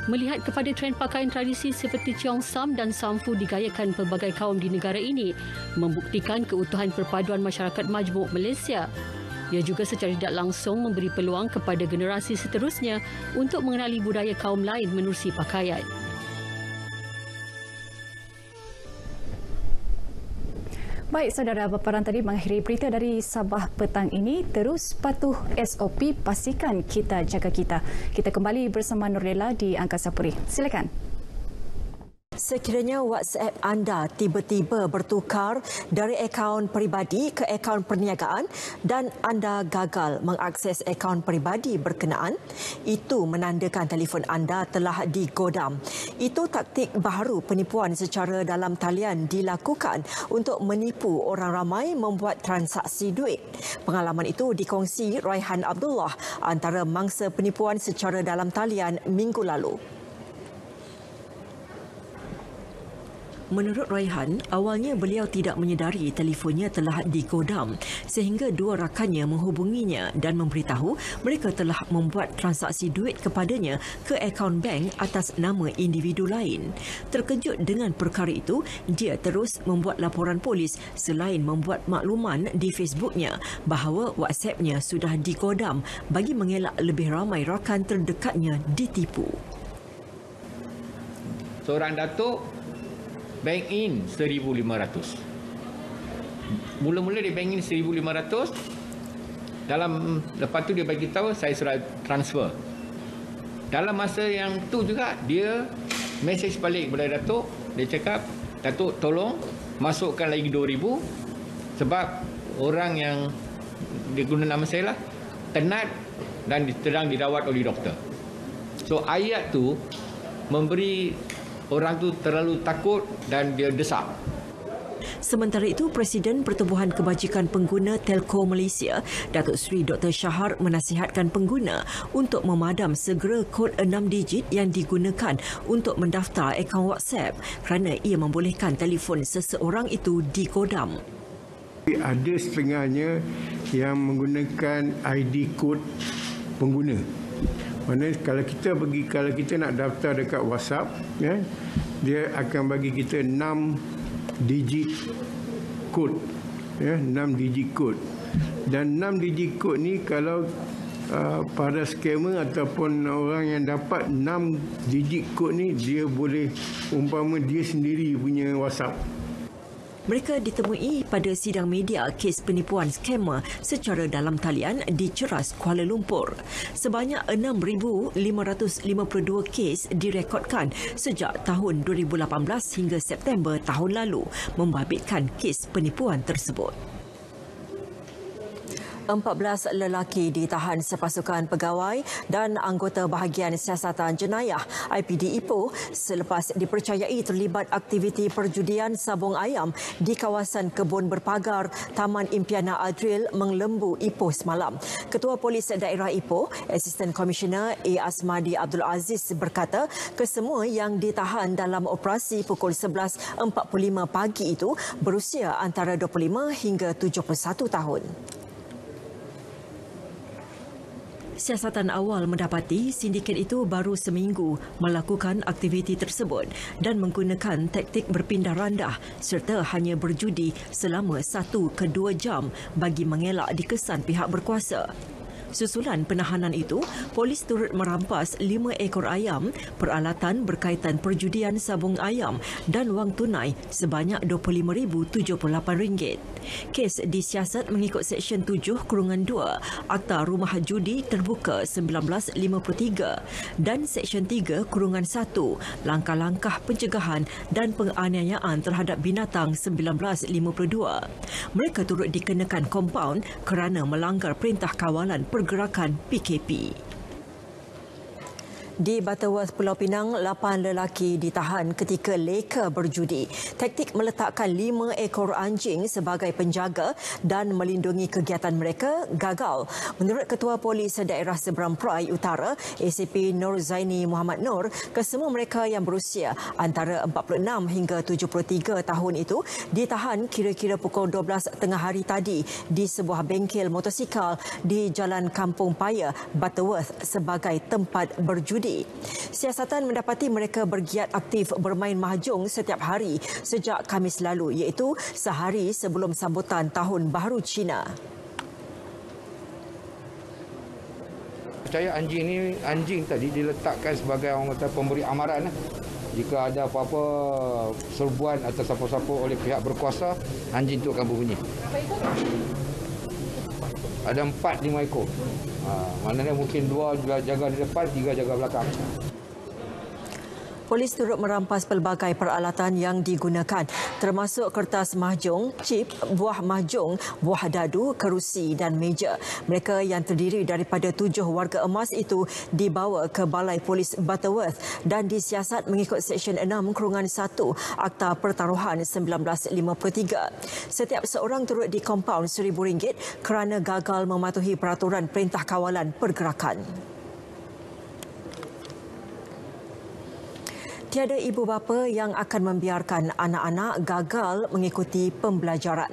Melihat kepada trend pakaian tradisi seperti Cheongsam dan Samfu digayakan pelbagai kaum di negara ini, membuktikan keutuhan perpaduan masyarakat majmuk Malaysia. Ia juga secara tidak langsung memberi peluang kepada generasi seterusnya untuk mengenali budaya kaum lain menerusi pakaian.
Baik, saudara, paparan tadi mengakhiri berita dari Sabah petang ini. Terus patuh SOP, pastikan kita jaga kita. Kita kembali bersama Nurlela di Angkasa Puri. Silakan.
Sekiranya WhatsApp anda tiba-tiba bertukar dari akaun peribadi ke akaun perniagaan dan anda gagal mengakses akaun peribadi berkenaan, itu menandakan telefon anda telah digodam. Itu taktik baru penipuan secara dalam talian dilakukan untuk menipu orang ramai membuat transaksi duit. Pengalaman itu dikongsi Raihan Abdullah, antara mangsa penipuan secara dalam talian minggu lalu. Menurut Raihan, awalnya beliau tidak menyedari telefonnya telah digodam sehingga dua rakannya menghubunginya dan memberitahu mereka telah membuat transaksi duit kepadanya ke akaun bank atas nama individu lain. Terkejut dengan perkara itu, dia terus membuat laporan polis selain membuat makluman di Facebooknya bahawa WhatsApp-nya sudah digodam bagi mengelak lebih ramai rakan terdekatnya ditipu.
Seorang datuk bank in 1,500. Mula-mula dia bank in 1,500. Lepas tu dia bagi tahu saya sudah transfer. Dalam masa yang tu juga dia mesej balik kepada Datuk. Dia cakap, Datuk tolong masukkan lagi 2,000 sebab orang yang dia guna nama saya lah tenat dan sedang dirawat oleh doktor. So ayat tu memberi orang tu terlalu takut dan dia desak.
Sementara itu, Presiden Pertubuhan Kebajikan Pengguna Telco Malaysia, Datuk Seri Dr. Shahar menasihatkan pengguna untuk memadam segera kod 6 digit yang digunakan untuk mendaftar akaun WhatsApp kerana ia membolehkan telefon seseorang itu digodam.
Ada setengahnya yang menggunakan ID kod pengguna. Mana kalau kita nak daftar dekat WhatsApp, ya, dia akan bagi kita 6 digit kod, ya, 6 digit kod. Dan 6 digit kod ni kalau para scammer ataupun orang yang dapat 6 digit kod ni, dia boleh umpama dia sendiri punya WhatsApp.
Mereka ditemui pada sidang media kes penipuan skamer secara dalam talian di Ceras, Kuala Lumpur. Sebanyak 6,552 kes direkodkan sejak tahun 2018 hingga September tahun lalu, membabitkan kes penipuan tersebut. 14 lelaki ditahan sepasukan pegawai dan anggota bahagian siasatan jenayah IPD Ipoh selepas dipercayai terlibat aktiviti perjudian sabung ayam di kawasan Kebun Berpagar, Taman Impiana Adril, Menglembu, Ipoh semalam. Ketua Polis Daerah Ipoh, Asisten Komisioner A. Asmadi Abdul Aziz berkata kesemua yang ditahan dalam operasi pukul 11.45 pagi itu berusia antara 25 hingga 71 tahun. Siasatan awal mendapati sindiket itu baru seminggu melakukan aktiviti tersebut dan menggunakan taktik berpindah randah serta hanya berjudi selama 1 ke 2 jam bagi mengelak dikesan pihak berkuasa. Susulan penahanan itu, polis turut merampas 5 ekor ayam, peralatan berkaitan perjudian sabung ayam dan wang tunai sebanyak RM25,078. Kes disiasat mengikut Seksyen 7/2 Akta Rumah Judi Terbuka 1953 dan Seksyen 3/1 Langkah-langkah pencegahan dan penganiayaan terhadap binatang 1952. Mereka turut dikenakan kompaun kerana melanggar Perintah Kawalan Pergerakan PKP. Di Butterworth, Pulau Pinang, 8 lelaki ditahan ketika leka berjudi. Taktik meletakkan 5 ekor anjing sebagai penjaga dan melindungi kegiatan mereka gagal. Menurut Ketua Polis Daerah Seberang Perai Utara, ACP Nur Zaini Muhammad Nur, kesemua mereka yang berusia antara 46 hingga 73 tahun itu ditahan kira-kira pukul 12 tengah hari tadi di sebuah bengkel motosikal di Jalan Kampung Paya, Butterworth sebagai tempat berjudi. Siasatan mendapati mereka bergiat aktif bermain mahjong setiap hari sejak Khamis lalu, iaitu sehari sebelum sambutan Tahun Baharu Cina.
Percaya anjing tadi diletakkan sebagai orang kata pemberi amaran. Jika ada apa-apa serbuan atau siapa-siapa oleh pihak berkuasa, anjing itu akan berbunyi. Ada 4-5 ekor. Maknanya mungkin 2 jaga di depan, 3 jaga belakang.
Polis turut merampas pelbagai peralatan yang digunakan termasuk kertas mahjong, čip, buah mahjong, buah dadu, kerusi dan meja. Mereka yang terdiri daripada 7 warga emas itu dibawa ke Balai Polis Butterworth dan disiasat mengikut Seksyen 6/1 Akta Pertaruhan 1953. Setiap seorang turut dikompaun RM1,000 kerana gagal mematuhi peraturan Perintah Kawalan Pergerakan. Tiada ibu bapa yang akan membiarkan anak-anak gagal mengikuti pembelajaran.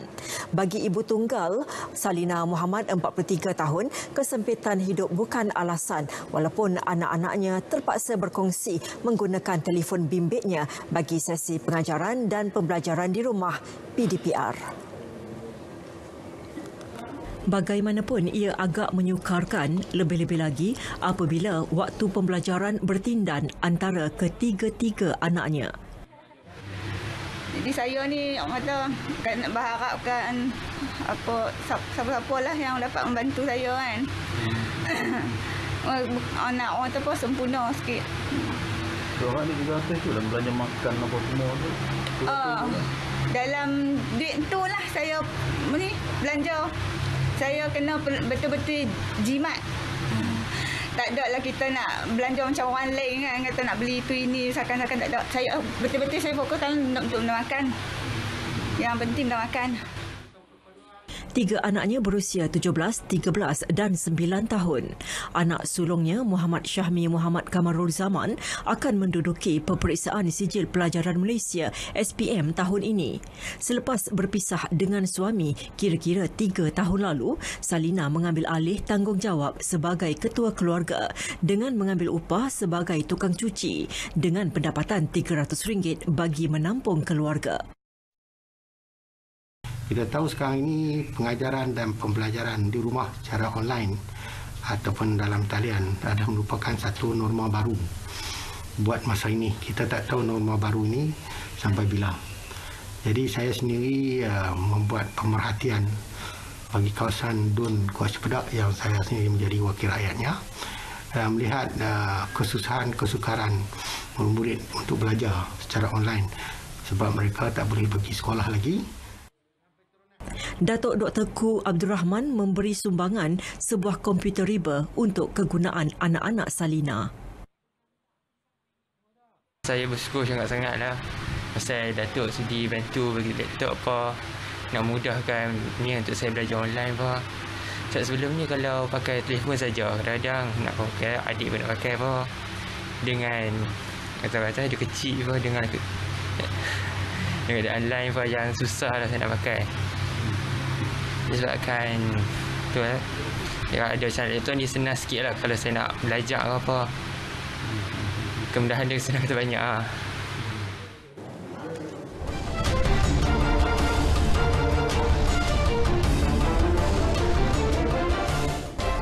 Bagi ibu tunggal, Salina Muhammad, 43 tahun, kesempitan hidup bukan alasan walaupun anak-anaknya terpaksa berkongsi menggunakan telefon bimbitnya bagi sesi pengajaran dan pembelajaran di rumah PDPR. Bagaimanapun ia agak menyukarkan, lebih-lebih lagi apabila waktu pembelajaran bertindan antara ketiga-tiga anaknya.
Jadi saya ni orang kata nak berharapkan siapa-siapa lah yang dapat membantu saya kan. Anak orang tu pun sempurna sikit.
Orang ni juga tu dalam belanja makan apa semua tu.
Dalam duit tu lah saya belanja. Saya kena betul-betul jimat. Tak ada lah kita nak belanja macam orang lain kan. Kata nak beli tu ini, seakan-akan tak ada. Saya betul-betul saya fokuskan untuk makan. Yang penting dah makan.
3 anaknya berusia 17, 13 dan 9 tahun. Anak sulungnya, Muhammad Syahmi Muhammad Kamarul Zaman, akan menduduki peperiksaan sijil pelajaran Malaysia SPM tahun ini. Selepas berpisah dengan suami kira-kira 3 tahun lalu, Salina mengambil alih tanggungjawab sebagai ketua keluarga dengan mengambil upah sebagai tukang cuci dengan pendapatan RM300 bagi menampung keluarga.
Kita tahu sekarang ini pengajaran dan pembelajaran di rumah secara online ataupun dalam talian adalah merupakan satu norma baru buat masa ini. Kita tak tahu norma baru ini sampai bila. Jadi saya sendiri membuat pemerhatian bagi kawasan Dun Kuala Sepedak yang saya sendiri menjadi wakil rakyatnya, melihat kesusahan, kesukaran murid untuk belajar secara online sebab mereka tak boleh pergi sekolah lagi.
Datuk Dr. Ku Abdul Rahman memberi sumbangan sebuah komputer riba untuk kegunaan anak-anak Salina.
Saya bersyukur sangat-sangatlah pasal Datuk sudi bantu bagi laptop apa, nak mudahkan ni untuk saya belajar online apa. Sebab sebelum ni kalau pakai telefon saja, kadang-kadang nak pakai, adik pun nak pakai apa. Dengan kata-kata dia kecil apa, dengan online apa yang susah lah saya nak pakai. Disebabkan tu ya, ada cara laptop ni senang sikit lah kalau saya nak belajar ke apa. Kemudahan dia senang kata banyak lah.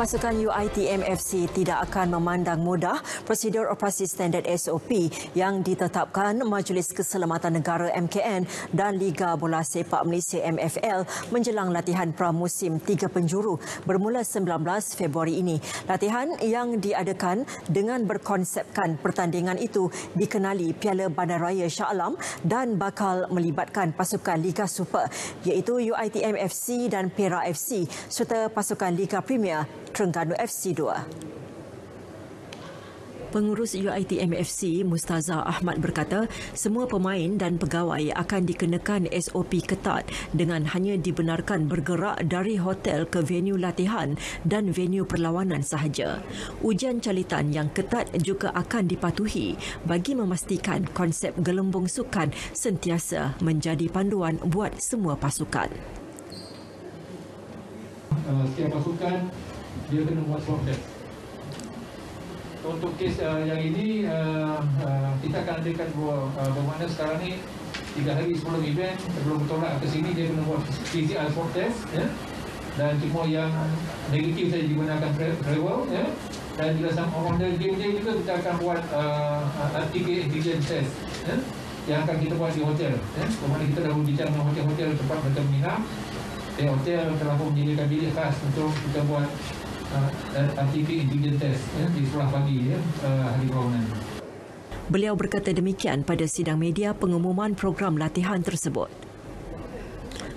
Pasukan UiTM FC tidak akan memandang mudah prosedur operasi standard SOP yang ditetapkan Majlis Keselamatan Negara MKN dan Liga Bola Sepak Malaysia MFL menjelang latihan pramusim 3 penjuru bermula 19 Februari ini. Latihan yang diadakan dengan berkonsepkan pertandingan itu dikenali Piala Bandaraya Shah Alam dan bakal melibatkan pasukan Liga Super iaitu UiTM FC dan Perak FC serta pasukan Liga Premier Terengganu FC 2. Pengurus UiTM FC Mustaza Ahmad berkata semua pemain dan pegawai akan dikenakan SOP ketat dengan hanya dibenarkan bergerak dari hotel ke venue latihan dan venue perlawanan sahaja. Ujian calitan yang ketat juga akan dipatuhi bagi memastikan konsep gelembung sukan sentiasa menjadi panduan buat semua pasukan.
Setiap pasukan dia kena buat swab test. Untuk kes yang ini kita akan adakan bermakna sekarang ni 3 hari sebelum event, sebelum bertolak ke sini dia kena buat PCR swab test ya? Dan cuma yang negatif saja digunakan travel ya? Dan bila orang dari game juga kita akan buat RTK antigen test yang akan kita buat di hotel. Kemudian kita dah berbicara dengan hotel-hotel tempat mereka menginap. Hotel telah pun menyediakan bilik khas untuk kita buat RTK antigen test di sebelah pagi hari berlawanan.
Beliau berkata demikian pada sidang media pengumuman program latihan tersebut.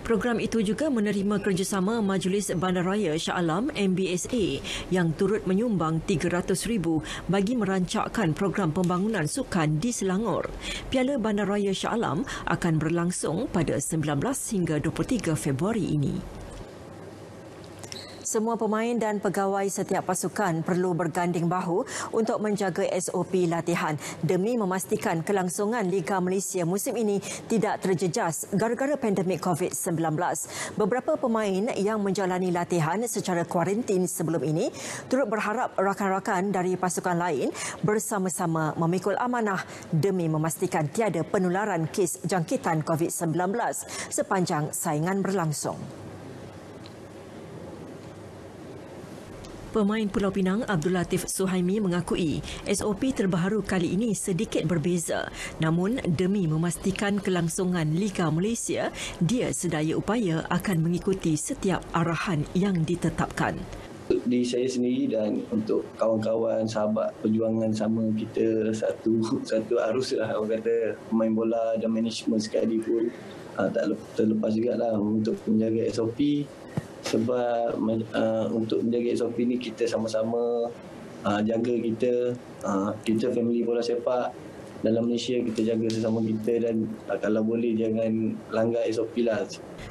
Program itu juga menerima kerjasama Majlis Bandaraya Shah Alam MBSA yang turut menyumbang RM300,000 bagi merancangkan program pembangunan sukan di Selangor. Piala Bandaraya Shah Alam akan berlangsung pada 19 hingga 23 Februari ini. Semua pemain dan pegawai setiap pasukan perlu berganding bahu untuk menjaga SOP latihan demi memastikan kelangsungan Liga Malaysia musim ini tidak terjejas gara-gara pandemik COVID-19. Beberapa pemain yang menjalani latihan secara kuarantin sebelum ini turut berharap rakan-rakan dari pasukan lain bersama-sama memikul amanah demi memastikan tiada penularan kes jangkitan COVID-19 sepanjang saingan berlangsung. Pemain Pulau Pinang Abdul Latif Suhaimi mengakui SOP terbaru kali ini sedikit berbeza. Namun demi memastikan kelangsungan Liga Malaysia, dia sedaya upaya akan mengikuti setiap arahan yang ditetapkan.
Di saya sendiri dan untuk kawan-kawan sahabat perjuangan sama kita satu arus lah, orang kata pemain bola dan manajemen sekali pun tak terlepas jugalah untuk menjaga SOP. Sebab untuk menjaga SOP ni kita sama-sama jaga kita family bola sepak dalam Malaysia, kita jaga sesama kita dan kalau boleh jangan langgar SOP lah.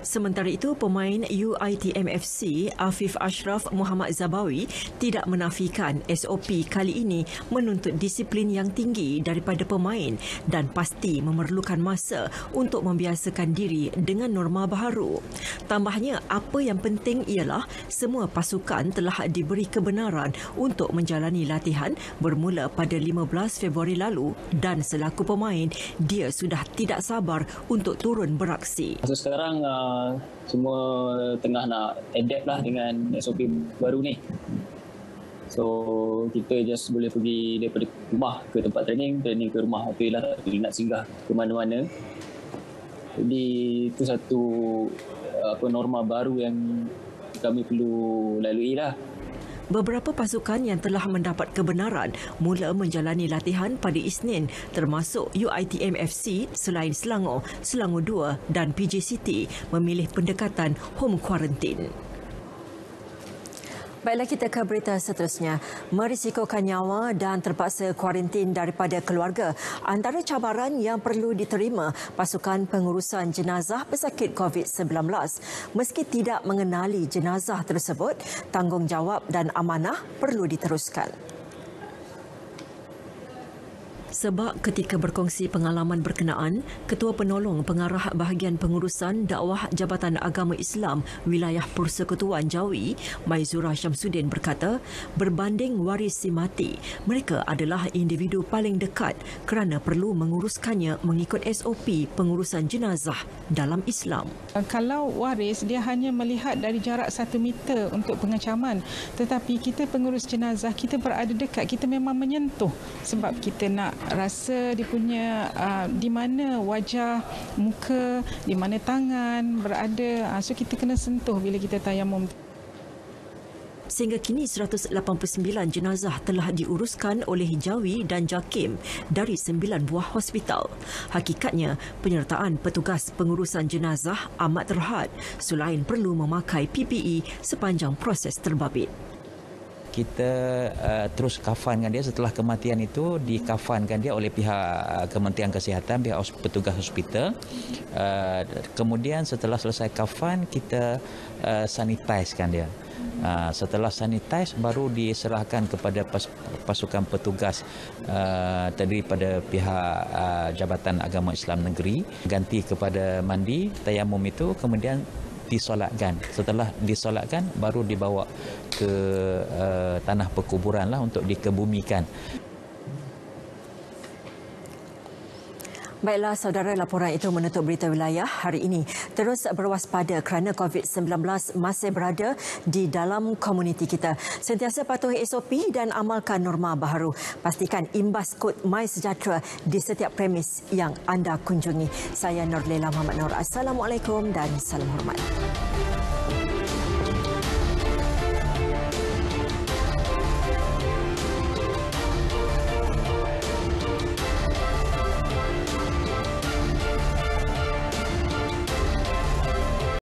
Sementara itu, pemain UiTM FC Afif Ashraf Muhammad Zabawi tidak menafikan SOP kali ini menuntut disiplin yang tinggi daripada pemain dan pasti memerlukan masa untuk membiasakan diri dengan norma baharu. Tambahnya, apa yang penting ialah semua pasukan telah diberi kebenaran untuk menjalani latihan bermula pada 15 Februari lalu dan selaku pemain, dia sudah tidak sabar untuk turun beraksi.
So, sekarang semua tengah nak adapt lah dengan SOP baru ni. So kita just boleh pergi daripada rumah ke tempat training ke rumah, tapi lah tak boleh nak singgah ke mana-mana. Jadi itu satu norma baru yang kami perlu lalui lah.
Beberapa pasukan yang telah mendapat kebenaran mula menjalani latihan pada Isnin termasuk UiTM FC selain Selangor, Selangor 2 dan PJ City memilih pendekatan home quarantine. Baiklah, kita ke berita seterusnya. Merisikokan nyawa dan terpaksa kuarantin daripada keluarga antara cabaran yang perlu diterima pasukan pengurusan jenazah pesakit COVID-19. Meski tidak mengenali jenazah tersebut, tanggungjawab dan amanah perlu diteruskan. Sebab ketika berkongsi pengalaman berkenaan, Ketua Penolong Pengarah Bahagian Pengurusan Dakwah Jabatan Agama Islam Wilayah Persekutuan Jawi, Maizura Syamsuddin berkata, berbanding warisi mati, mereka adalah individu paling dekat kerana perlu menguruskannya mengikut SOP pengurusan jenazah dalam Islam.
Kalau waris, dia hanya melihat dari jarak 1 meter untuk pengecaman. Tetapi kita pengurus jenazah, kita berada dekat, kita memang menyentuh sebab kita nak rasa dia punya di mana wajah, muka, di mana tangan berada. So kita kena sentuh bila kita tayamum.
Sehingga kini 189 jenazah telah diuruskan oleh Jawi dan Jakim dari 9 buah hospital. Hakikatnya, penyertaan petugas pengurusan jenazah amat terhad selain perlu memakai PPE sepanjang proses terbabit.
Kita terus kafankan dia setelah kematian itu, dikafankan dia oleh pihak Kementerian Kesihatan, pihak petugas hospital. Kemudian setelah selesai kafan, kita sanitizekan dia. Setelah sanitize, baru diserahkan kepada pasukan petugas terdiri pada pihak Jabatan Agama Islam Negeri, ganti kepada mandi, tayamum itu, kemudian disolatkan. Setelah disolatkan, baru dibawa ke tanah perkuburan lah untuk dikebumikan.
Baiklah saudara, laporan itu menutup berita wilayah hari ini. Terus berwaspada kerana COVID-19 masih berada di dalam komuniti kita. Sentiasa patuhi SOP dan amalkan norma baharu. Pastikan imbas kod MySejahtera di setiap premis yang anda kunjungi. Saya Nurlela Muhammad Nur. Assalamualaikum dan salam hormat.